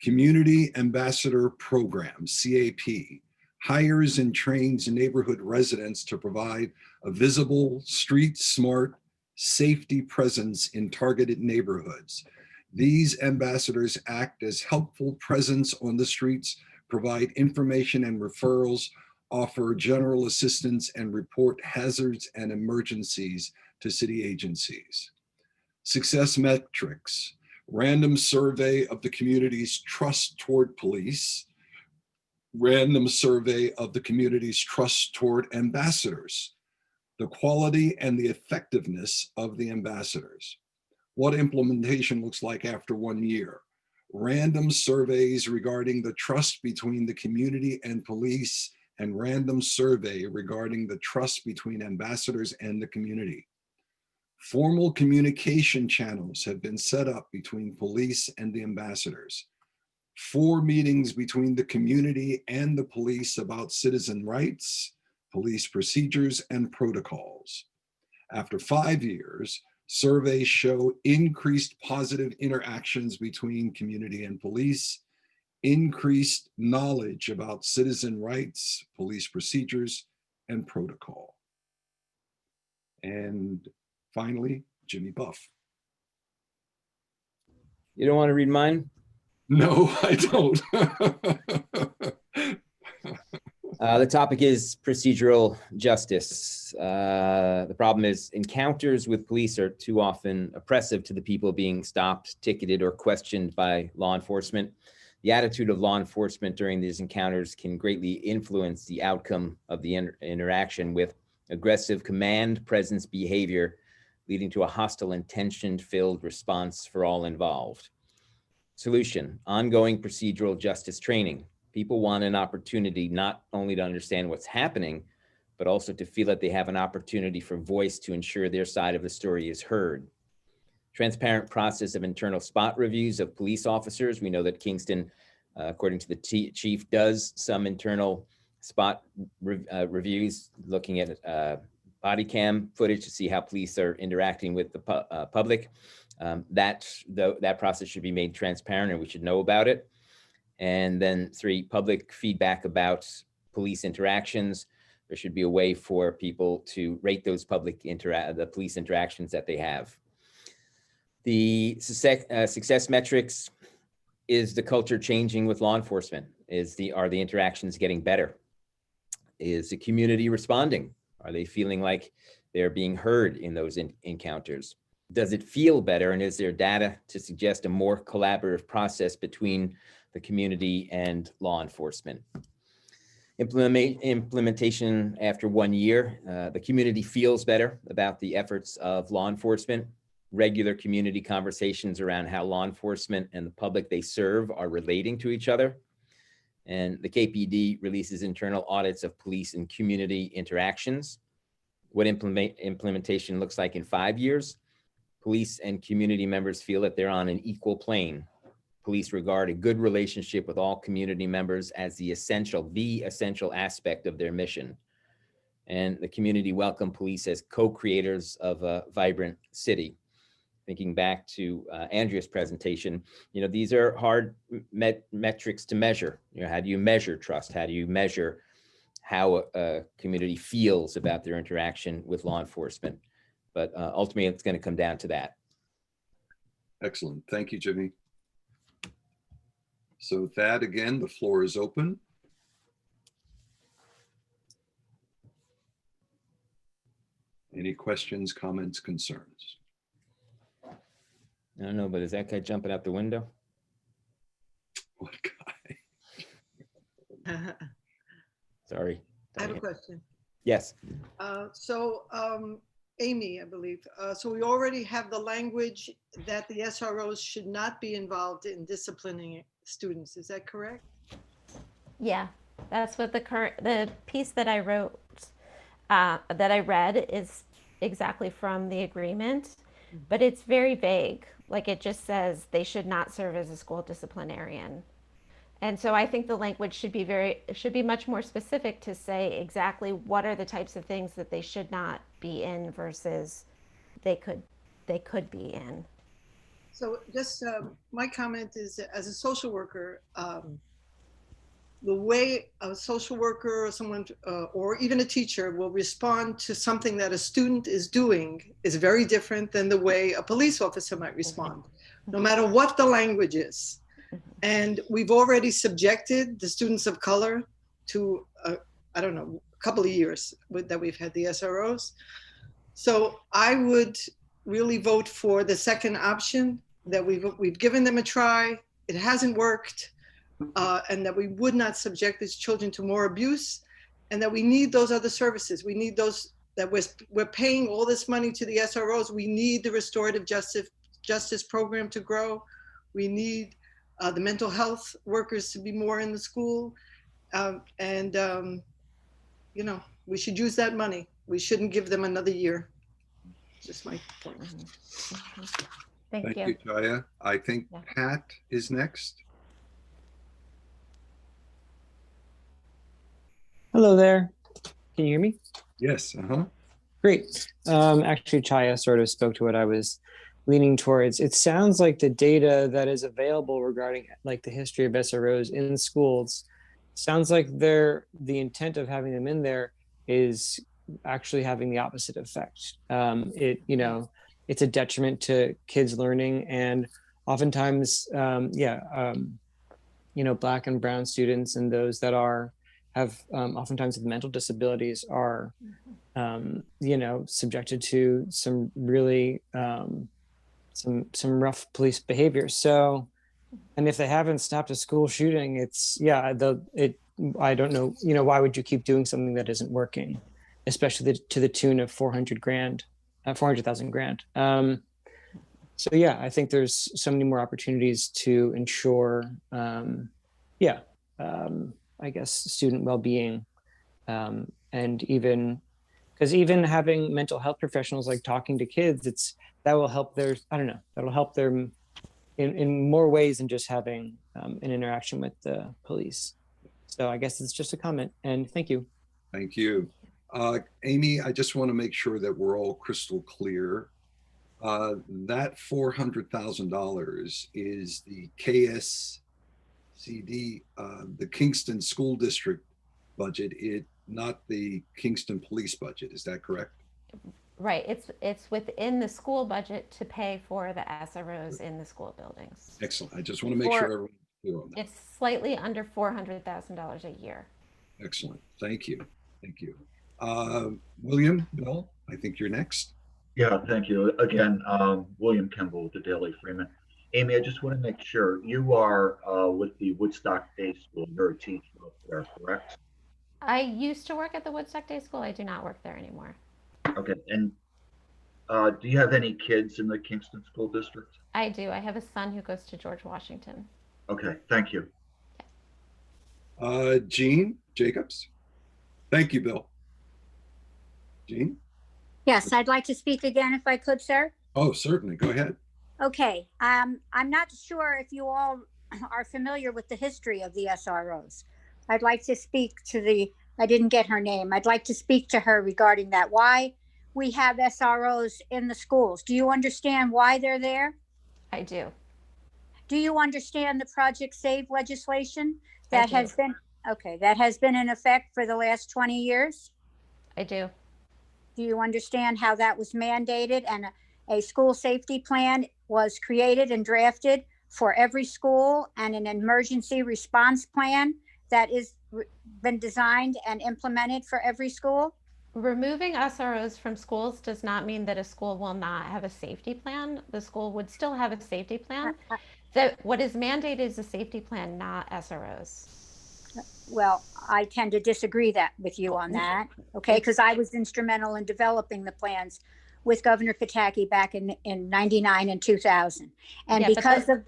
Community Ambassador Program, CAP, hires and trains neighborhood residents to provide a visible, street-smart, safety presence in targeted neighborhoods. These ambassadors act as helpful presence on the streets, provide information and referrals, offer general assistance, and report hazards and emergencies to city agencies. Success metrics: random survey of the community's trust toward police, random survey of the community's trust toward ambassadors, the quality and the effectiveness of the ambassadors, what implementation looks like after 1 year, random surveys regarding the trust between the community and police, and random survey regarding the trust between ambassadors and the community. Formal communication channels have been set up between police and the ambassadors. 4 meetings between the community and the police about citizen rights, police procedures, and protocols. After 5 years, surveys show increased positive interactions between community and police, increased knowledge about citizen rights, police procedures, and protocol. And finally, Jimmy Buff. You don't want to read mine? No, I don't. The topic is procedural justice. The problem is encounters with police are too often oppressive to the people being stopped, ticketed, or questioned by law enforcement. The attitude of law enforcement during these encounters can greatly influence the outcome of the interaction, with aggressive command presence behavior leading to a hostile, intention-filled response for all involved. Solution: ongoing procedural justice training. People want an opportunity not only to understand what's happening, but also to feel that they have an opportunity for voice to ensure their side of the story is heard. Transparent process of internal spot reviews of police officers. We know that Kingston, according to the chief, does some internal spot reviews, looking at body cam footage to see how police are interacting with the public. That process should be made transparent and we should know about it. And then 3, public feedback about police interactions. There should be a way for people to rate those the police interactions that they have. The success metrics: is the culture changing with law enforcement? Are the interactions getting better? Is the community responding? Are they feeling like they're being heard in those encounters? Does it feel better? And is there data to suggest a more collaborative process between the community and law enforcement? Implementation after 1 year, the community feels better about the efforts of law enforcement. Regular community conversations around how law enforcement and the public they serve are relating to each other. And the KPD releases internal audits of police and community interactions. What implementation looks like in 5 years. Police and community members feel that they're on an equal plane. Police regard a good relationship with all community members as the essential aspect of their mission. And the community welcome police as co-creators of a vibrant city. Thinking back to Andrea's presentation, these are hard metrics to measure. How do you measure trust? How do you measure how a community feels about their interaction with law enforcement? But ultimately, it's going to come down to that. Excellent. Thank you, Jimmy. So with that, again, the floor is open. Any questions, comments, concerns? I don't know, but is that guy jumping out the window? What guy? Sorry. I have a question. Yes. Amy, I believe. So we already have the language that the SROs should not be involved in disciplining students. Is that correct? Yeah, that's what the piece that I wrote, that I read is exactly from the agreement, but it's very vague. Like it just says they should not serve as a school disciplinarian. And so I think the language should be much more specific to say exactly what are the types of things that they should not be in versus they could be in. So just my comment is, as a social worker, the way a social worker or someone or even a teacher will respond to something that a student is doing is very different than the way a police officer might respond, no matter what the language is. And we've already subjected the students of color to, I don't know, a couple of years that we've had the SROs. So I would really vote for the second option, that we've given them a try, it hasn't worked, and that we would not subject these children to more abuse, and that we need those other services. We need those, that we're paying all this money to the SROs. We need the restorative justice program to grow. We need the mental health workers to be more in the school. We should use that money. We shouldn't give them another year. Just my point. Thank you. Thank you, Chaya. I think Pat is next. Hello there. Can you hear me? Yes. Great. Actually, Chaya sort of spoke to what I was leaning towards. It sounds like the data that is available regarding like the history of SROs in schools sounds like the intent of having them in there is actually having the opposite effect. It's a detriment to kids learning, and oftentimes, Black and brown students and those that have oftentimes the mental disabilities are, subjected to some really some rough police behavior. So, and if they haven't stopped a school shooting, I don't know, why would you keep doing something that isn't working, especially to the tune of 400,000 grand. So yeah, I think there's so many more opportunities to ensure, I guess, student well-being, and even having mental health professionals like talking to kids, that will help that'll help them in more ways than just having an interaction with the police. So I guess it's just a comment, and thank you. Thank you. Amy, I just want to make sure that we're all crystal clear. That $400,000 is the KSCD, the Kingston School District budget, not the Kingston Police budget. Is that correct? Right. It's within the school budget to pay for the SROs in the school buildings. Excellent. I just want to make sure everyone's clear on that. It's slightly under $400,000 a year. Excellent. Thank you. Thank you. William, Bill, I think you're next. Yeah, thank you. Again, William Kemble with the Daily Freeman. Amy, I just want to make sure you are with the Woodstock Day School. You're a teacher up there, correct? I used to work at the Woodstock Day School. I do not work there anymore. Okay. And do you have any kids in the Kingston School District? I do. I have a son who goes to George Washington. Okay, thank you. Jean Jacobs. Thank you, Bill. Jean? Yes, I'd like to speak again if I could, sir. Oh, certainly. Go ahead. Okay, I'm not sure if you all are familiar with the history of the SROs. I'd like to speak to I didn't get her name. I'd like to speak to her regarding that. Why we have SROs in the schools. Do you understand why they're there? I do. Do you understand the Project Save legislation I that do. has been, okay, that has been in effect for the last 20 years? I do. Do you understand how that was mandated and a school safety plan was created and drafted for every school, and an emergency response plan that is been designed and implemented for every school? Removing SROs from schools does not mean that a school will not have a safety plan. The school would still have a safety plan. What is mandated is a safety plan, not SROs. Well, I tend to disagree with you on that, okay? Because I was instrumental in developing the plans with Governor Pataki back in 99 and 2000. And Yeah, because of,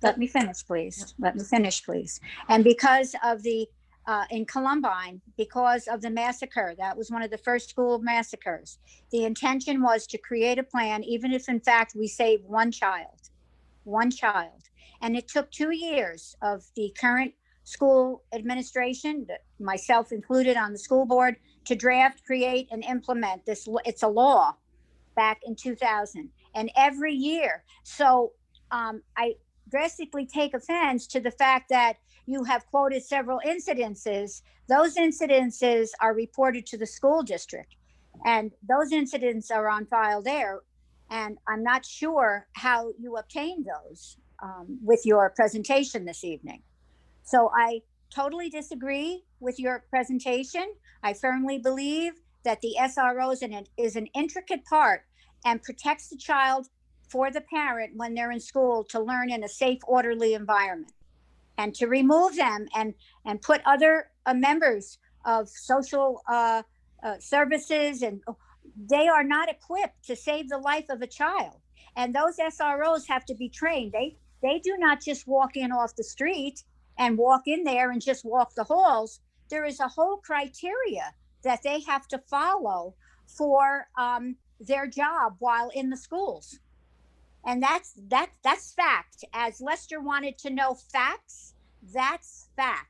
let me finish, please. Let me finish, please. And because of the, in Columbine, because of the massacre, that was one of the first school massacres. The intention was to create a plan, even if in fact we saved one child. And it took 2 years of the current school administration, myself included on the school board, to draft, create, and implement this. It's a law back in 2000, and every year. So I drastically take offense to the fact that you have quoted several incidences. Those incidences are reported to the school district, and those incidents are on file there. And I'm not sure how you obtained those with your presentation this evening. So I totally disagree with your presentation. I firmly believe that the SROs is an intricate part and protects the child for the parent when they're in school to learn in a safe, orderly environment. And to remove them and put other members of social services, and they are not equipped to save the life of a child. And those SROs have to be trained. They do not just walk in off the street and walk in there and just walk the halls. There is a whole criteria that they have to follow for their job while in the schools. And that's fact. As Lester wanted to know facts, that's fact.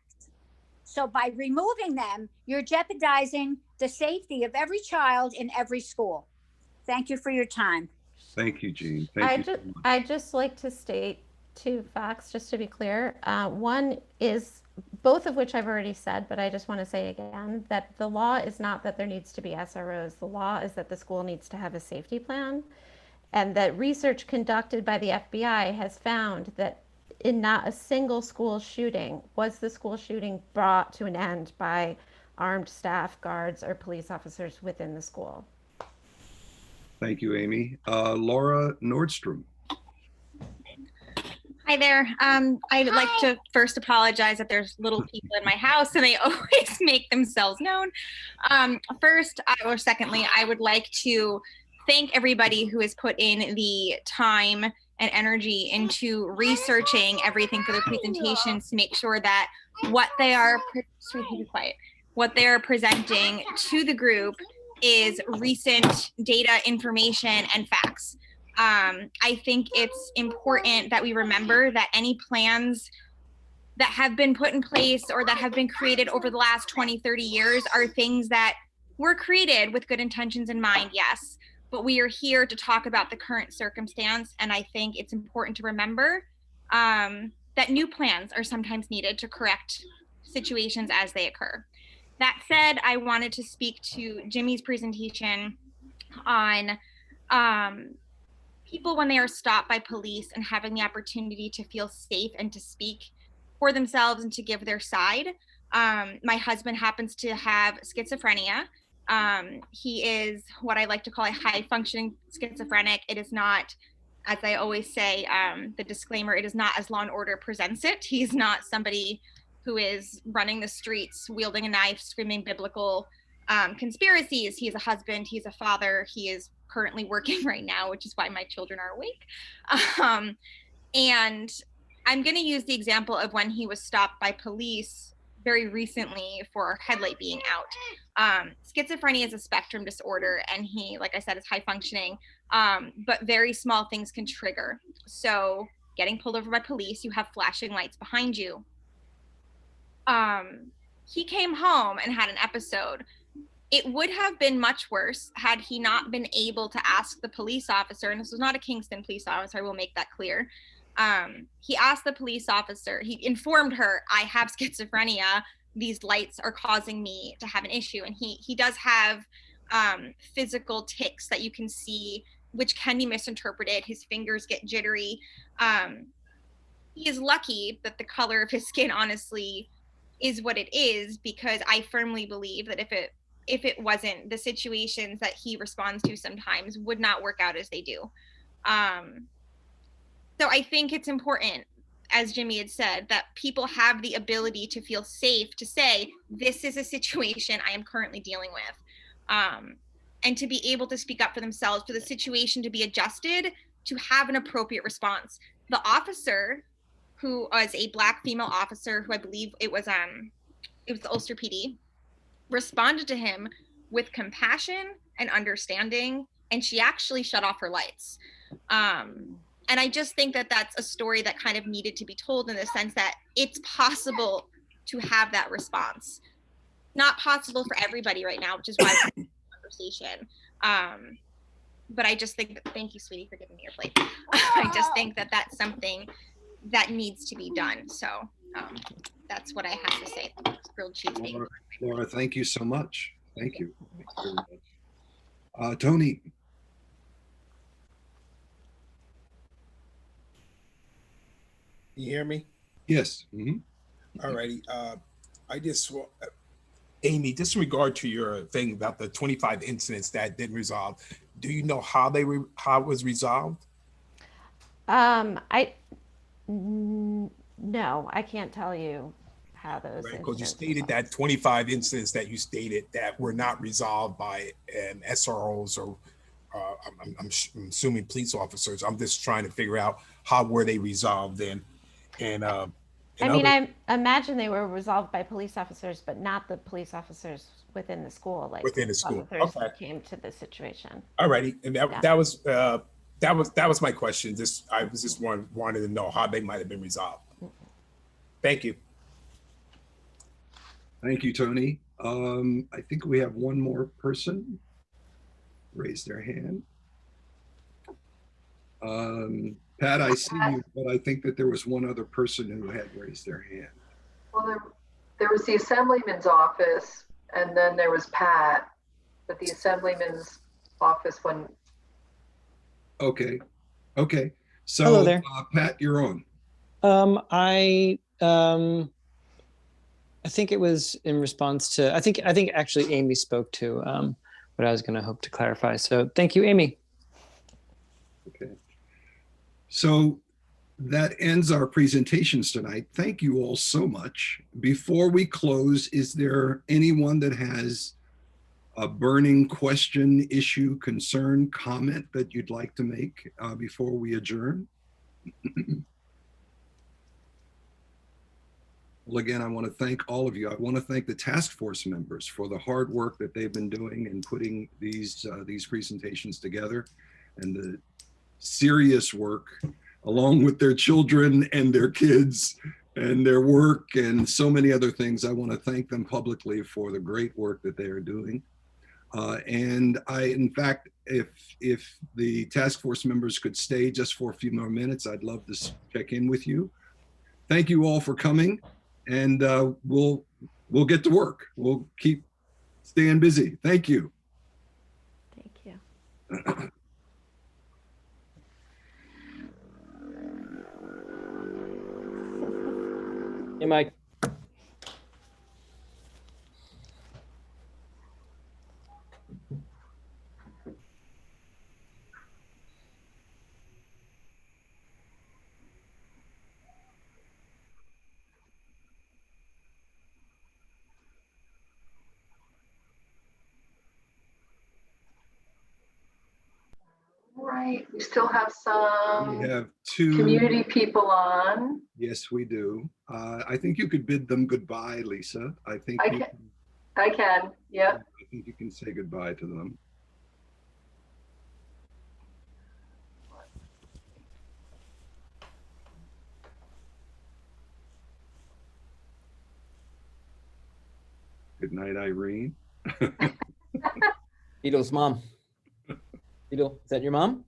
So by removing them, you're jeopardizing the safety of every child in every school. Thank you for your time. Thank you, Jean. Thank you. I'd just like to state 2 facts, just to be clear. One is, both of which I've already said, but I just want to say again, that the law is not that there needs to be SROs. The law is that the school needs to have a safety plan. And that research conducted by the FBI has found that in not a single school shooting was the school shooting brought to an end by armed staff, guards, or police officers within the school. Thank you, Amy. Laura Nordstrom. Hi there. I'd like to first apologize that there's little people in my house and they always make themselves known. Secondly, I would like to thank everybody who has put in the time and energy into researching everything for their presentations to make sure that what they are presenting to the group is recent data, information, and facts. I think it's important that we remember that any plans that have been put in place or that have been created over the last 20, 30 years are things that were created with good intentions in mind, yes. But we are here to talk about the current circumstance, and I think it's important to remember that new plans are sometimes needed to correct situations as they occur. That said, I wanted to speak to Jimmy's presentation on people when they are stopped by police and having the opportunity to feel safe and to speak for themselves and to give their side. My husband happens to have schizophrenia, He is what I like to call a high functioning schizophrenic. It is not, as I always say, the disclaimer, it is not as Law and Order presents it. He's not somebody who is running the streets, wielding a knife, screaming biblical conspiracies. He is a husband, he's a father, he is currently working right now, which is why my children are awake. And I'm going to use the example of when he was stopped by police very recently for a headlight being out. Schizophrenia is a spectrum disorder, and he, like I said, is high functioning, but very small things can trigger. So getting pulled over by police, you have flashing lights behind you. He came home and had an episode. It would have been much worse had he not been able to ask the police officer, and this was not a Kingston police officer, I will make that clear. He asked the police officer, he informed her, I have schizophrenia, these lights are causing me to have an issue. And he does have physical tics that you can see, which can be misinterpreted. His fingers get jittery. He is lucky that the color of his skin, honestly, is what it is, because I firmly believe that if it wasn't, the situations that he responds to sometimes would not work out as they do. So I think it's important, as Jimmy had said, that people have the ability to feel safe to say, this is a situation I am currently dealing with. And to be able to speak up for themselves, for the situation to be adjusted, to have an appropriate response. The officer, who was a Black female officer, who I believe it was the Ulster PD, responded to him with compassion and understanding, and she actually shut off her lights. And I just think that that's a story that kind of needed to be told, in the sense that it's possible to have that response. Not possible for everybody right now, which is why we're having this conversation. But I just think that, thank you, sweetie, for giving me your plate. I just think that that's something that needs to be done. So that's what I have to say. Grilled cheese. Laura, thank you so much. Thank you. Thank you very much. Tony. You hear me? Yes. Mm-hmm. All righty. Amy, just in regard to your thing about the 25 incidents that didn't resolve, do you know how how it was resolved? No, I can't tell you how those. Right, because you stated that 25 incidents that you stated that were not resolved by SROs or I'm assuming police officers. I'm just trying to figure out how were they resolved then. And I mean, I imagine they were resolved by police officers, but not the police officers within the school. Like within the school, officers that came to the situation. All righty, and that was my question. I was just wanted to know how they might have been resolved. Thank you. Thank you, Tony. I think we have one more person raise their hand. Pat, I see you, but I think that there was one other person who had raised their hand. Well, there was the Assemblyman's office, and then there was Pat, but the Assemblyman's office when. Okay. So, hello there. Pat, you're on. I think it was in response to, I think actually Amy spoke to what I was going to hope to clarify. So thank you, Amy. Okay. So that ends our presentations tonight. Thank you all so much. Before we close, is there anyone that has a burning question, issue, concern, comment that you'd like to make before we adjourn? Well, again, I want to thank all of you. I want to thank the task force members for the hard work that they've been doing in putting these presentations together, and the serious work along with their children and their kids and their work and so many other things. I want to thank them publicly for the great work that they are doing. And in fact, if the task force members could stay just for a few more minutes, I'd love to check in with you. Thank you all for coming, and we'll get to work. We'll keep staying busy. Thank you. Thank you. Hey, Mike. right, we still have some We have two. community people on. Yes, we do. I think you could bid them goodbye, Lisa. I think you I can, yep. I think you can say goodbye to them. Good night, Irene. Beetle's mom. Beetle, is that your mom?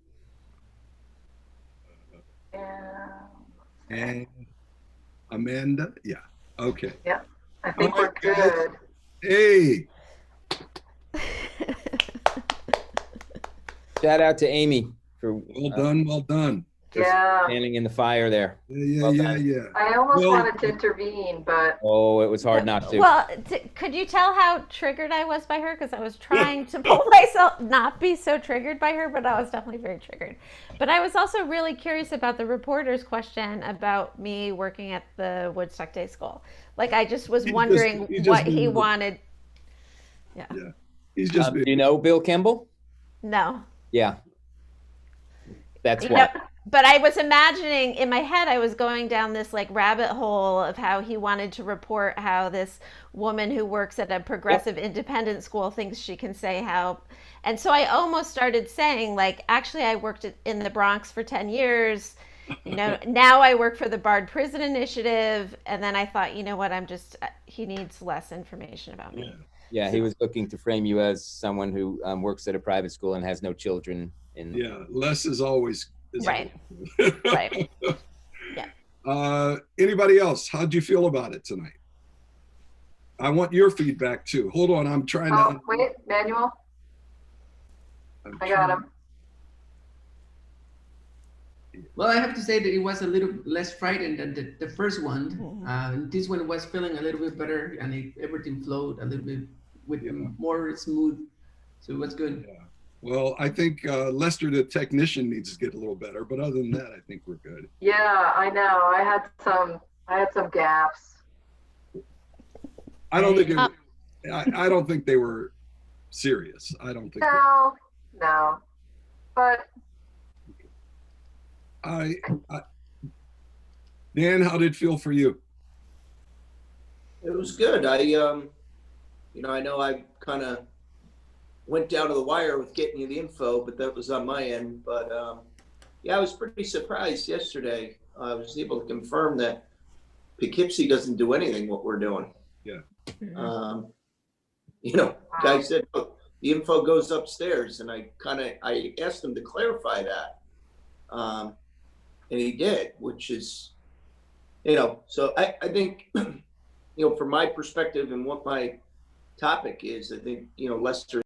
And Amanda, yeah, okay. Yeah, I think All we're right, guys. good. Hey, Shout out to Amy for well done, well done. Yeah, standing in the fire there. Yeah, Well yeah, done. yeah. I almost Well, wanted to intervene, but Oh, it was hard not to. Well, could you tell how triggered I was by her? Because I was trying to pull myself not be so triggered by her, but I was definitely very triggered. But I was also really curious about the reporter's question about me working at the Woodstock Day School. Like, I just was wondering what he wanted. Yeah. Yeah. He's just do you know Bill Kimball? No. Yeah. That's You why. know, but I was imagining in my head, I was going down this like rabbit hole of how he wanted to report how this woman who works at a progressive independent school thinks she can say how. And so I almost started saying, like, actually, I worked in the Bronx for 10 years. You know, now I work for the Barred Prison Initiative. And then I thought, you know what, he needs less information about me. Yeah, he was looking to frame you as someone who works at a private school and has no children. Yeah, less is always. Right. Right. Yeah. Anybody else? How'd you feel about it tonight? I want your feedback too. Hold on, I'm trying to. wait, Manuel. I got him. Well, I have to say that it was a little less frightened than the first one. This one was feeling a little bit better, and everything flowed a little bit with more smooth. So it was good. Yeah. Well, I think Lester, the technician, needs to get a little better, but other than that, I think we're good. Yeah, I know. I had some gaps. I don't think I don't think they were serious. I don't think. No, but Dan, how did it feel for you? It was good. I know I kind of went down to the wire with getting you the info, but that was on my end. But yeah, I was pretty surprised yesterday. I was able to confirm that Poughkeepsie doesn't do anything what we're doing. Yeah. Guy said, "Look, the info goes upstairs," and I asked him to clarify that, and he did, which is, so I think, from my perspective and what my topic is, I think, Lester